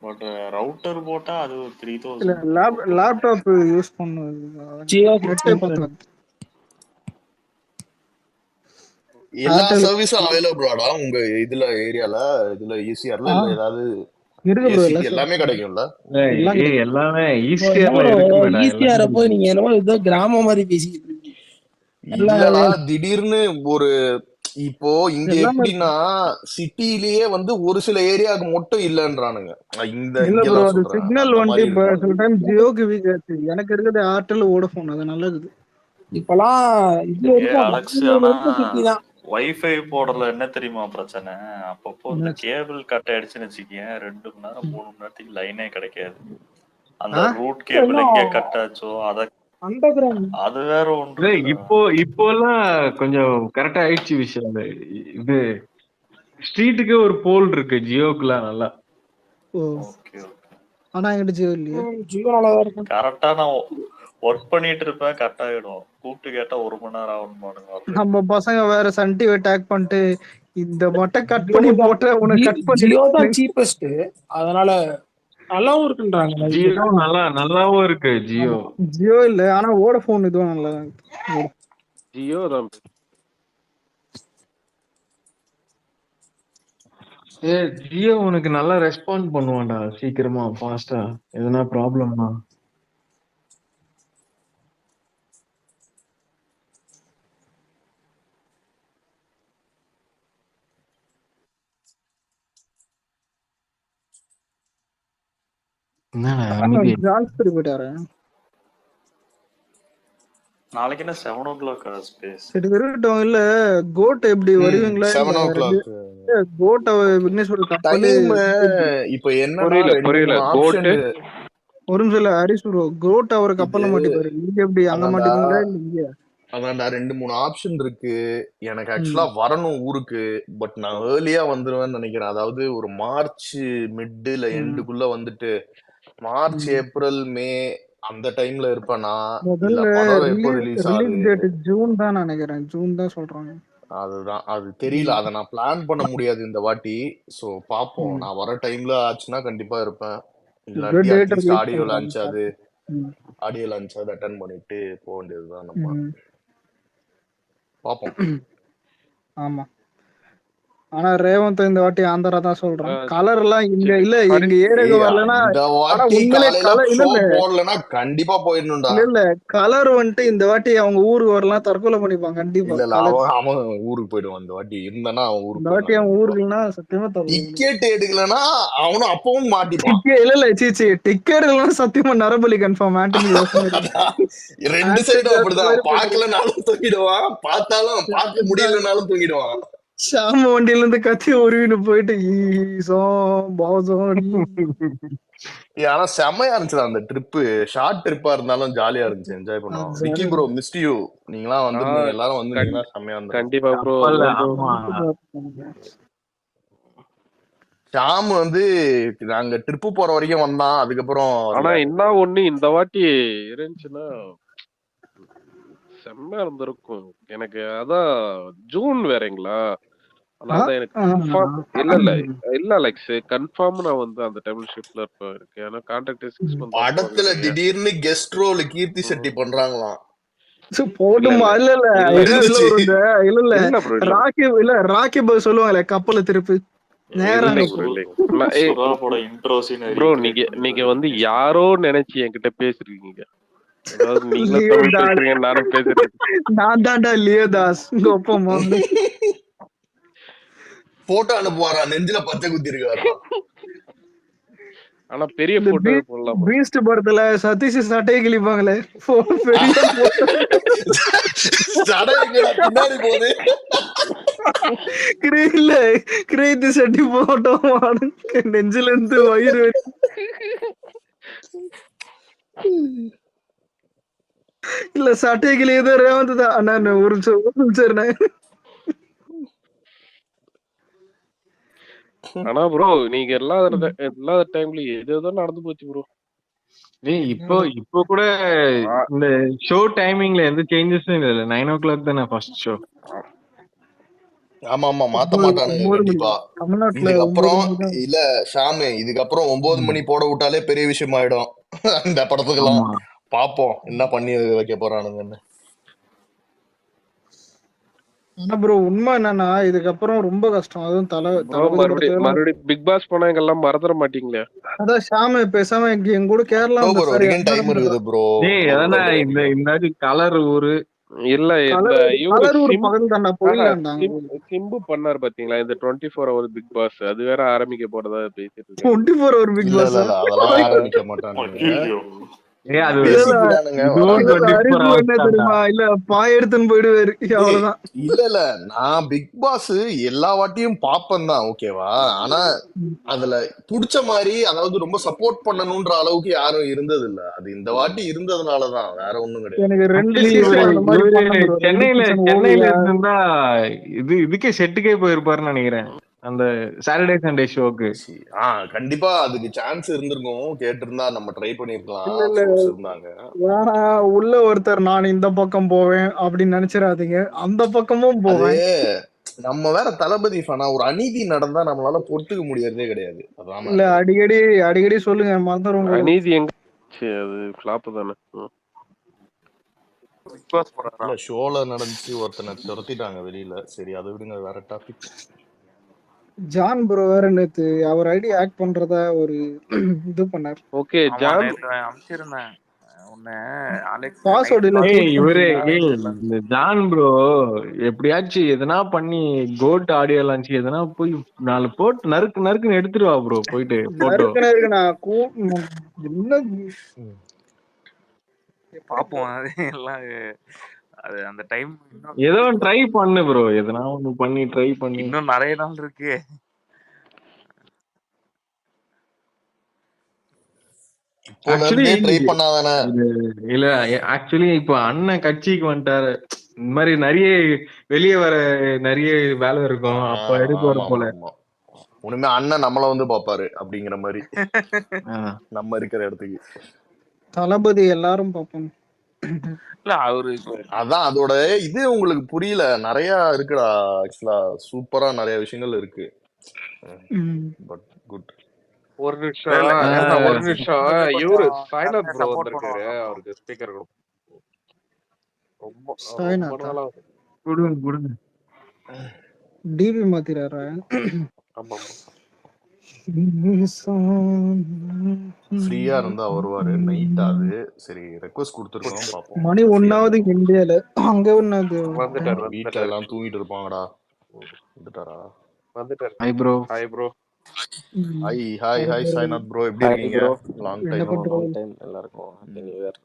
But router போட்டா அது 3000. இல்ல லேப்டாப் யூஸ் பண்ணுது ஜியோ நெட்டே பத்தாது. எல்லா சர்வீஸும் அவைலபிளாடா உங்க இதுல ஏரியால? இதுல ஈசிஆர்ல இல்ல ஏதாவது எல்லாமே கிடைக்கும்ல? எல்லாமே ஈசிஆர்ல இருக்கு. ஈசிஆர் போய் நீங்க என்னமோ ஏதோ கிராம மாதிரி பேசிக்கிட்டு இருக்கீங்க. இல்லடா, திடீர்னு ஒரு இப்போ இங்க எப்படின்னா சிட்டிலேயே வந்து ஒரு சில ஏரியாவுக்கு மட்டும் இல்லன்றானுங்க. சிக்னல் வந்து இப்ப சில டைம் ஜியோக்கு வீக் ஆச்சு. எனக்கு இருக்கிறது ஏர்டெல் வோடஃபோன், அது நல்லது. இப்பெல்லாம் வைஃபை போடுறதுல என்ன தெரியுமா பிரச்சனை? அப்பப்போ இந்த கேபிள் கட் ஆயிடுச்சுன்னு வச்சுக்கேன், 2 மணி நேரம் 3 மணி நேரத்துக்கு லைனே கிடைக்காது. அந்த ரூட் கேபிள் எங்க கட் ஆச்சோ அது வேற ஒன்று. இப்போ எல்லாம் கொஞ்சம் கரெக்டா ஆயிடுச்சு விஷயம். இது ஸ்ட்ரீட்டுக்கு ஒரு போல் இருக்கு ஜியோக்குலாம் நல்லா. ஆனா என்கிட்ட ஜியோ இல்லையே. ஜியோ நல்லா இருக்கும். கரெக்டா நான் ஒர்க் பண்ணிட்டு இருப்பேன், கட் ஆயிடும். கூப்பிட்டு கேட்டா 1 மணி நேரம் ஆகும். நம்ம பசங்க வேற சன் டிவி டேக் பண்ணிட்டு இந்த மட்டை கட் பண்ணி போட்டு உனக்கு கட் பண்ணி. ஜியோ தான் சீப்பஸ்ட், அதனால நல்லாவும் இருக்குன்றாங்க. ஜியோ நல்லாவும் இருக்கு. ஜியோ இல்ல, ஆனா வோடஃபோன் இதுவும் நல்லா இருக்கு. ஜியோ தான். ஜியோ உனக்கு நல்லா ரெஸ்பாண்ட் பண்ணுவான்டா, சீக்கிரமா ஃபாஸ்டா. எதனா ப்ராப்ளம்னா நாளைக்கு என்ன 7 o'clock ஸ்பேஸ்? இல்ல கோட் எப்படி வருவீங்களா? 7 o'clock கோட் விக்னேஷ் ஒரு கப்பல். இப்போ என்ன புரியல கோட் ஒரு நிமிஷம் இல்ல ஹரிஸ் ப்ரோ, கோட் அவர் கப்பல்ல மாட்டிப்பாரு. நீங்க எப்படி அங்க மாட்டிப்பீங்களா இல்ல இங்க? அதான்டா 2-3 ஆப்ஷன் இருக்கு. எனக்கு ஆக்சுவலா வரணும் ஊருக்கு, பட் நான் ஏர்லியா வந்துருவேன்னு நினைக்கிறேன். அதாவது ஒரு மார்ச் மிட்ல எண்டுக்குள்ள வந்துட்டு மார்ச் ஏப்ரல் மே அந்த டைம்ல இருப்பேனா இல்ல படம் எப்போ ரிலீஸ் ஆகுது? ஜூன் தான் நினைக்கிறேன், ஜூன் தான் சொல்றாங்க. அதுதான் அது தெரியல, அதை நான் பிளான் பண்ண முடியாது இந்த வாட்டி. சோ பாப்போம், நான் வர டைம்ல ஆச்சுன்னா கண்டிப்பா இருப்பேன். இல்லாட்டி அட்லீஸ்ட் ஆடியோ லான்ச் அட்டன் பண்ணிட்டு போக வேண்டியதுதான் நம்ம. பாப்போம். ஆமா, ஆனா ரேவந்த் இந்த வாட்டி ஆந்திரா தான் சொல்றான். கலர் எல்லாம் இங்க இல்ல, எங்க ஏரியாக்கு வரலனா இந்த வாட்டி காலையில போடலனா கண்டிப்பா போயிடணும்டா. இல்ல கலர் வந்துட்டு இந்த வாட்டி அவங்க ஊருக்கு வரலாம், தற்கொலை பண்ணிப்பாங்க கண்டிப்பா. இல்ல அவன் ஊருக்கு போயிடுவான் இந்த வாட்டி. இருந்தானா அவன் ஊருக்கு, இந்த வாட்டி அவன் ஊருக்குனா சத்தியமா டிக்கெட் எடுக்கலனா அவனும் அப்பவும் மாட்டிப்பான். இல்ல சீச்சி டிக்கெட் எடுக்கலனா சத்தியமா நரபலி கன்ஃபார்ம். ஆண்டனி ரெண்டு சைடும் அப்படிதான். பார்க்கலனாலும் தூக்கிடுவான், பார்த்தாலும் பார்க்க முடியலனாலும் தூக்கிடுவான். ஷாம வண்டியில இருந்து கத்தி உருவின்னு போயிட்டு ஆனா செம்மையா இருந்துச்சு அந்த ட்ரிப்பு. ஷார்ட் ட்ரிப்பா இருந்தாலும் ஜாலியா இருந்துச்சு, என்ஜாய் பண்ணுவோம். Vicky bro mist you. நீங்களாம் வந்து எல்லாரும் வந்து செம்மையா இருந்துச்சு. கண்டிப்பா ப்ரோ. ஷாம் வந்து நாங்க ட்ரிப்பு போற வரைக்கும் வந்தான், அதுக்கப்புறம் ஆனா வரல. என்ன ஒண்ணு இந்த வாட்டி இருந்துச்சுன்னா செம்மையா இருந்திருக்கும் எனக்கு. அதான் ஜூன் வேறங்களா, ஆனா அதான் எனக்கு கன்ஃபார்ம் இல்ல அலெக்ஸ், கன்ஃபார்ம் நான் வந்து அந்த டைம்ல ஷிப்ல இருக்கேன். ஏன்னா கான்ட்ராக்ட் 6 மந்த் படத்துல திடீர்னு கெஸ்ட் ரோல் கீர்த்தி செட்டி பண்றாங்களாம். போட்டுமா? இல்ல இல்ல இருந்துச்சு. இல்ல இல்ல ராக்கி பாய் சொல்லுவாங்களே கப்பல திருப்பி நேரா சுறா பட இன்ட்ரோ சீன் ப்ரோ. நீங்க வந்து யாரோ நினைச்சு என்கிட்ட பேசிருக்கீங்க. அதாவது நீங்களும் தமிழ் பேசுறீங்க, நானும் பேசுறேன். நான் தாண்டா லியோதாஸ் கோப்பமா. போட்டோ அனுப்புவாரா, நெஞ்சில பச்சை குத்தி இருக்காரா. ஆனா பெரிய போட்டோ போடலாம். பீஸ்ட் படத்துல சதீஷ் சட்டையை கிழிப்பாங்களே, பெரிய பின்னாடி போகுது இல்ல கிரேத்தி சட்டி போட்டோ நெஞ்சில இருந்து வயிறு இல்ல சட்டைகள் ஏதோ ரேவந்த் தான். அண்ணா ஒரு சரிண்ணே. ஆனா ப்ரோ நீங்க இல்லாத டைம்ல ஏதோ நடந்து போச்சு ப்ரோ. இப்போ கூட இந்த ஷோ டைமிங்ல எந்த சேஞ்சஸும் இல்ல. 9 o'clock தானே ஃபர்ஸ்ட் ஷோ. ஆமா ஆமா, மாத்த மாட்டானுங்க கண்டிப்பா. இதுக்கப்புறம் இல்ல ஷாமு, இதுக்கப்புறம் 9 மணி போட விட்டாலே பெரிய விஷயம் ஆயிடும் இந்த படத்துக்கெல்லாம். பாப்போம் என்ன பண்ணி வைக்க போறானுங்கன்னு. ஆனா ப்ரோ உண்மை என்னன்னா இதுக்கப்புறம் ரொம்ப கஷ்டம். அதுவும் மறுபடியும் பிக் பாஸ் போனாங்க எல்லாம் மறந்துட மாட்டீங்களே. அதான் ஷாமு பேசாம என் கூட கேரளா டைம் இருக்குது ப்ரோ. இந்த கலர் ஊரு இல்ல சிம்பு பண்ணாரு பாத்தீங்களா இந்த 24 hours பிக் பாஸ், அது வேற ஆரம்பிக்க போறதா பேசிட்டு 24 hours பிக் பாஸ் அதெல்லாம் ஆரம்பிக்க மாட்டானுங்க. இல்ல பாய் எடுத்துன்னு போயிடுவாரு அவ்வளவுதான். இல்ல நான் பிக் பாஸ் எல்லா வாட்டியும் பாப்பேன் தான், ஓகேவா. ஆனா அதுல புடிச்ச மாதிரி, அதாவது ரொம்ப சப்போர்ட் பண்ணணும்ன்ற அளவுக்கு யாரும் இருந்தது இல்ல. அது இந்த வாட்டி இருந்ததுனாலதான், வேற ஒண்ணும் கிடையாது. சென்னையில இருந்தா இதுக்கே செட்டுக்கே போயிருப்பாருன்னு நினைக்கிறேன், அந்த சாட்டர்டே சண்டே ஷோக்கு. கண்டிப்பா அதுக்கு சான்ஸ் இருந்திருக்கும், கேட்டிருந்தா நம்ம ட்ரை பண்ணிருக்கலாம். வேணா உள்ள ஒருத்தர் நான் இந்த பக்கம் போவேன் அப்படின்னு நினைச்சிடாதீங்க, அந்த பக்கமும் போவேன். நம்ம வேற தளபதி ஃபேனா, ஒரு அநீதி நடந்தா நம்மளால பொறுத்துக்க முடியறதே கிடையாது. இல்ல அடிக்கடி சொல்லுங்க மறந்துடுவோம். அநீதி எங்க அது ஃப்ளாப் தானே. இல்ல ஷோல நடந்துச்சு, ஒருத்தனை துரத்திட்டாங்க வெளியில. சரி அதை விடுங்க, வேற டாபிக். ஜான் ப்ரோ வேற நேத்து அவர் ஐடி ஆக்ட் பண்றத ஒரு இது பண்ணார். ஓகே ஜான் அனுப்பிச்சிருந்தேன் பாஸ்வேர்ட் இல்ல. இந்த ஜான் ப்ரோ எப்படியாச்சும் எதனா பண்ணி கோட் ஆடியோ லான்ச் எதனா போய் 4 போட்டு நறுக்குன்னு எடுத்துருவா ப்ரோ. போயிட்டு போட்டோ பாப்போம். எல்லாம் அது அந்த டைம் ஏதோ ட்ரை பண்ணு ப்ரோ, எதனா ஒன்னு பண்ணி ட்ரை பண்ணி. இன்னும் நிறைய நாள் இருக்கு. இல்ல ஆக்சுவலி இப்ப அண்ணன் கட்சிக்கு வந்துட்டாரு, இந்த மாதிரி நிறைய வெளியே வர நிறைய வேலை இருக்கும், அப்ப எடுக்க போல. உண்மையா அண்ணன் நம்மள வந்து பாப்பாரு அப்படிங்கிற மாதிரி நம்ம இருக்கிற இடத்துக்கு. தளபதி எல்லாரும் பாப்போம். இல்ல அவரு அதான் அதோட இது உங்களுக்கு புரியல, நிறைய இருக்குடா. ஆக்சுவலா சூப்பரா நிறைய விஷயங்கள் இருக்கு. But good. ஒரு நிமிஷம் இவரு சாய்நாத் ப்ரோ வந்திருக்காரு, அவருக்கு ஸ்பீக்கர் கொடுங்க. டிவி மாத்திராரா? ஆமா ஃப்ரீயா இருந்தா வருவாரு நைட். அது சரி ரெக்வெஸ்ட் கொடுத்துருக்கோம், பாப்போம். மணி 1 இந்தியால, அங்க வந்துட்டாரு. வீட்ல எல்லாம் தூங்கிட்டு இருப்பாங்கடா. வந்துட்டாரா? வந்துட்டாரு. Hi bro. Hi Sainath bro, எப்படி இருக்கீங்க? லாங் டைம் எல்லாருக்கும் happy new year.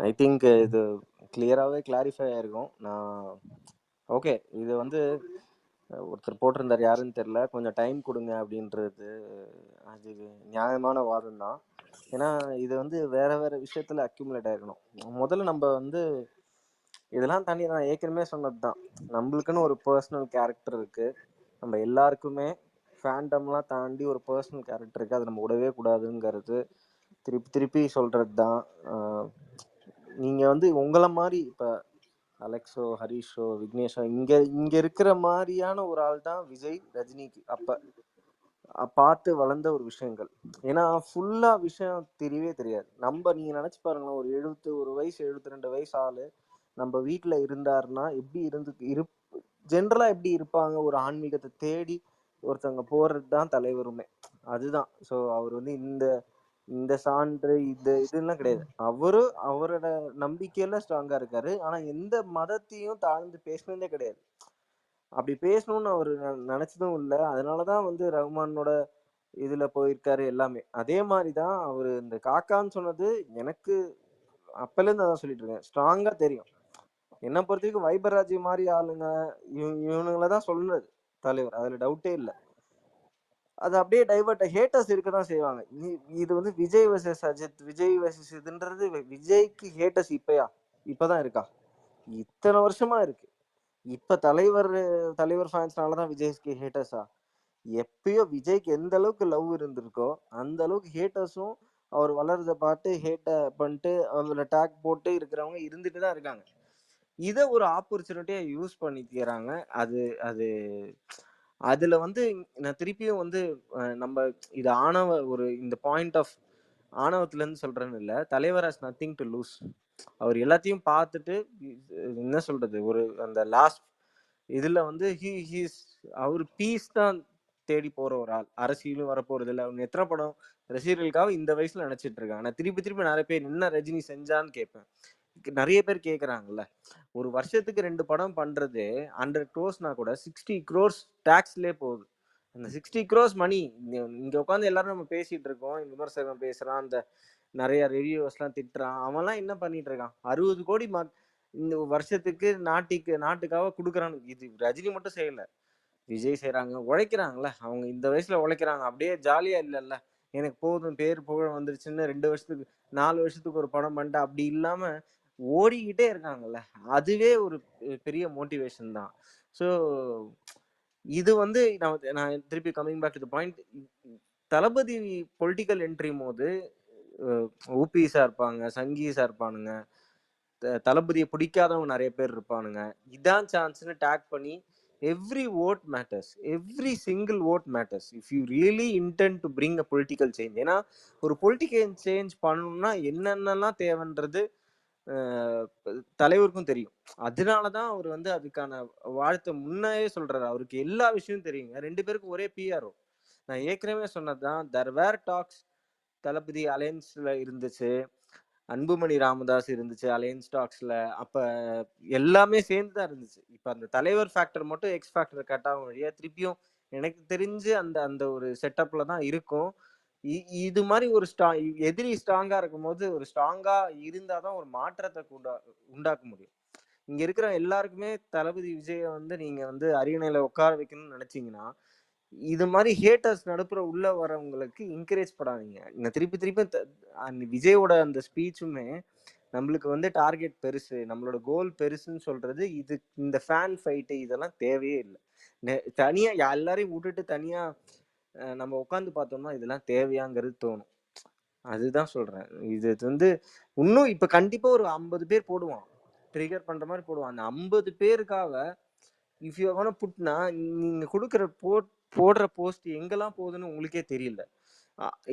I think இது கிளியராகவே கிளாரிஃபை ஆயிருக்கும். நான் ஓகே, இது வந்து ஒருத்தர் போட்டிருந்தார், யாருன்னு தெரில, கொஞ்சம் டைம் கொடுங்க அப்படின்றது அது நியாயமான வாதம் தான். ஏன்னா இது வந்து வேற வேற விஷயத்துல அக்யூமுலேட் ஆயிருக்கணும். முதல்ல நம்ம வந்து இதெல்லாம் தாண்டி நான் ஏற்கனவே சொன்னது தான், நம்மளுக்குன்னு ஒரு பர்சனல் கேரக்டர் இருக்கு. நம்ம எல்லாருக்குமே ஃபேண்டம்லாம் தாண்டி ஒரு பர்சனல் கேரக்டர் இருக்கு, அதை நம்ம விடவே கூடாதுங்கிறது திருப்பி திருப்பி சொல்றது தான். நீங்க வந்து உங்களை மாதிரி இப்ப அலெக்ஸோ, ஹரிஷோ, விக்னேஷோ இங்க இருக்கிற மாதிரியான ஒரு ஆள் தான் விஜய் ரஜினிக்கு அப்ப பார்த்து வளர்ந்த ஒரு விஷயங்கள். ஏன்னா ஃபுல்லா விஷயம் தெரியவே தெரியாது. நீங்க நினைச்சு பாருங்களேன், ஒரு 71 வயசு 72 வயசு ஆளு நம்ம வீட்டுல இருந்தாருன்னா எப்படி ஜென்ரலா எப்படி இருப்பாங்க, ஒரு ஆன்மீகத்தை தேடி ஒருத்தவங்க போறது தான் தலைவருமே. அதுதான். ஸோ அவர் வந்து இந்த சான்று இதெல்லாம் கிடையாது. அவரோட நம்பிக்கையில ஸ்ட்ராங்கா இருக்காரு. ஆனா எந்த மதத்தையும் தாழ்ந்து பேசினதே கிடையாது. அப்படி பேசணும்னு அவர் நினைச்சதும் இல்லை. அதனாலதான் வந்து ரஹ்மானோட இதுல போயிருக்காரு எல்லாமே. அதே மாதிரிதான் அவரு இந்த காக்கான்னு சொன்னது எனக்கு அப்பல இருந்து அதான் சொல்லிட்டு இருக்கேன், ஸ்ட்ராங்கா தெரியும். என்ன பொறுத்த வரைக்கும் வைபராஜ் மாதிரி ஆளுங்க இவனுங்களதான் சொல்லுறது தலைவர், அதுல டவுட்டே இல்லை. அது அப்படியே டைவர்ட் ஹேட்டர்ஸ் இருக்கதான் செய்வாங்க. இது வந்து விஜய் வர்சஸ் அஜித், விஜய் வர்சஸ் இதுன்றது விஜய்க்கு ஹேட்டர்ஸ் இப்பதான் இருக்கா? இத்தனை வருஷமா இருக்கு. இப்ப தலைவர் ஃபேன்ஸ்னாலதான் விஜய்க்கு ஹேட்டர்ஸா? எப்பயோ விஜய்க்கு எந்த அளவுக்கு லவ் இருந்திருக்கோ அந்த அளவுக்கு ஹேட்டர்ஸும் அவர் வளர்றத பார்த்து ஹேட்ட பண்ணிட்டு அவங்கள டேக் போட்டு இருக்கிறவங்க இருந்துட்டு தான் இருக்காங்க. இதை ஒரு ஆப்பர்ச்சுனிட்டியா யூஸ் பண்ணிக்கிறாங்க. அதுல வந்து நான் திருப்பியும் வந்து நம்ம இது இந்த பாயிண்ட் ஆஃப் ஆணவத்துல இருந்து சொல்றேன்னு இல்லை. தலைவர் ஹாஸ் நத்திங் டு லூஸ். அவர் எல்லாத்தையும் பார்த்துட்டு என்ன சொல்றது, ஒரு அந்த லாஸ்ட் இதுல வந்து அவர் பீஸ் தான் தேடி போற ஒரு ஆள். அரசியலும் வரப்போறது இல்லை. அவங்க எத்தனை படம் ரசிகர்களுக்காக இந்த வயசுல நினைச்சிட்டு இருக்காங்க. நான் திருப்பி நிறைய பேர் என்ன ரஜினி செஞ்சான்னு கேட்பேன். நிறைய பேர் கேட்கறாங்கல்ல, ஒரு வருஷத்துக்கு 2 படம் பண்றது 100 crores கூட 60 crores டாக்ஸ்லயே போகுது. அந்த 60 crores மணி இங்க உட்காந்து எல்லாரும் நம்ம பேசிட்டு இருக்கோம், விமர்சனம் பேசுறான், அந்த நிறைய ரிவ்யூஸ் எல்லாம் திட்டுறான். அவன்லாம் என்ன பண்ணிட்டு இருக்கான்? 60 கோடி இந்த வருஷத்துக்கு நாட்டுக்காக கொடுக்குறான்னு. இது ரஜினி மட்டும் செய்யல, விஜய் செய்யறாங்க, உழைக்கிறாங்கல்ல. அவங்க இந்த வயசுல உழைக்கிறாங்க. அப்படியே ஜாலியா இல்லைல்ல, எனக்கு போதும் பேர் புகழ் வந்துருச்சுன்னு 2 வருஷத்துக்கு 4 வருஷத்துக்கு ஒரு படம் பண்ணிட்டு அப்படி இல்லாம ஓடிக்கிட்டே இருக்காங்கல்ல. அதுவே ஒரு பெரிய மோட்டிவேஷன் தான். ஸோ இது வந்து நான் திருப்பி coming back to the point, Thalapathy political entry போது ஊபிஸா இருப்பாங்க, சங்கீஸா இருப்பானுங்க, தளபதியை பிடிக்காதவங்க நிறைய பேர் இருப்பானுங்க. இதான் சான்ஸ்னு டேக் பண்ணி every vote matters, every single vote matters if you really intend to bring a political change. ஏன்னா ஒரு பொலிட்டிக்கல் சேஞ்ச் பண்ணணும்னா என்னென்னலாம் தேவைன்றது தலைவருக்கும் தெரியும். அதனாலதான் அவர் வந்து அதுக்கான வாழ்த்தை முன்னே சொல்றாரு. அவருக்கு எல்லா விஷயமும் தெரியுங்க. 2 பேருக்கும் ஒரே பிஆர்ஓ. நான் ஏற்கனவே சொன்னதுதான், there were talks. தளபதி அலையன்ஸ்ல இருந்துச்சு, அன்புமணி ராமதாஸ் இருந்துச்சு அலையன்ஸ் டாக்ஸ்ல. அப்ப எல்லாமே சேர்ந்துதான் இருந்துச்சு. இப்ப அந்த தலைவர் ஃபேக்டர் மட்டும் எக்ஸ் ஃபேக்டர் கட்டாகும் வழியா திருப்பியும் எனக்கு தெரிஞ்சு அந்த ஒரு செட்டப்ல தான் இருக்கும். இது மாதிரி ஒரு எதிரி ஸ்ட்ராங்கா இருக்கும் போது ஒரு ஸ்ட்ராங்கா இருந்தாதான் ஒரு மாற்றத்தை உண்டாக்க முடியும். இங்க இருக்கிற எல்லாருக்குமே தளபதி விஜய வந்து நீங்க வந்து அரியணையில உட்கார வைக்கணும்னு நினைச்சீங்கன்னா இது மாதிரி ஹேட்டர்ஸ் நடுப்புற உள்ள வரவங்களுக்கு என்கரேஜ் பண்ணாதீங்க. நான் திருப்பி விஜயோட அந்த ஸ்பீச்சுமே நம்மளுக்கு வந்து டார்கெட் பெருசு, நம்மளோட கோல் பெருசுன்னு சொல்றது இது. இந்த ஃபேன் ஃபைட்டு இதெல்லாம் தேவையே இல்லை. தனியா எல்லாரையும் விட்டுட்டு தனியா நம்ம உட்காந்து பார்த்தோம்னா இதெல்லாம் தேவையாங்கிறது தோணும். அதுதான் சொல்றேன். இது வந்து இன்னும் இப்ப கண்டிப்பா ஒரு 50 பேர் போடுவான், ட்ரிகர் பண்ற மாதிரி போடுவான். அந்த 50 பேருக்காக இஃப் யூ வாண்ட் டு புட்னா நீங்க கொடுக்குற போடுற போஸ்ட் எங்கெல்லாம் போகுதுன்னு உங்களுக்கே தெரியல.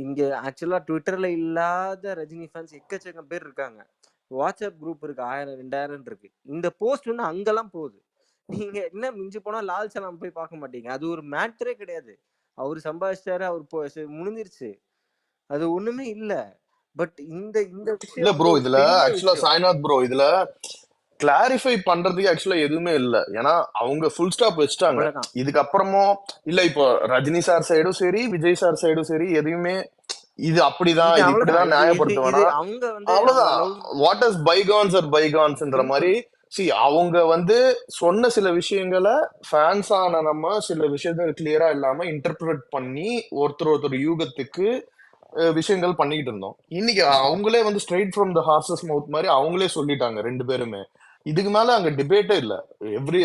இங்க ஆக்சுவலா ட்விட்டர்ல இல்லாத ரஜினி ஃபேன்ஸ் எக்கச்சக்கம் பேர் இருக்காங்க. வாட்ஸ்அப் குரூப் இருக்கு, 1000 2000 இருக்கு. இந்த போஸ்ட் வந்து அங்கெல்லாம் போகுது. நீங்க என்ன மிஞ்சி போனா லால் சலாம் போய் பார்க்க மாட்டீங்க. அது ஒரு மேட்டரே கிடையாது. அவரு சம்பாதிச்சாரு, அவர் முடிஞ்சிருச்சு, அது ஒண்ணுமே இல்ல. பட் இந்த இல்ல ப்ரோ, இதுல ஆக்சுவலா சாய்நாத் ப்ரோ இதுல கிளாரிஃபை பண்றதுக்கு ஆக்சுவலா எதுவுமே இல்ல. ஏன்னா அவங்க ஃபுல் ஸ்டாப் வச்சுட்டாங்க. இதுக்கப்புறமும் இல்ல, இப்போ ரஜினி சார் சைடும் சரி, விஜய் சார் சைடும் சரி, எதையுமே இது அப்படிதான் இது இப்படிதான் நியாயப்படுத்துவேனா, அவ்வளவுதான். வாட் இஸ் பைகான்ஸ் ஆர் பைகான்ஸ்ன்ற மாதிரி. அவங்க வந்து சொன்ன சில விஷயங்களை ஃபேன்ஸ் ஆன நம்ம சில விஷயங்கள் கிளியரா இல்லாம இன்டர்பிரட் பண்ணி ஒருத்தர் யூகத்துக்கு விஷயங்கள் பண்ணிக்கிட்டு இருந்தோம். இன்னைக்கு அவங்களே வந்து ஸ்ட்ரெயிட் ஃப்ரம் த ஹார்சஸ் மவுத் மாதிரி அவங்களே சொல்லிட்டாங்க 2 பேருமே. இதுக்கு மேல அங்க டிபேட்டே இல்ல.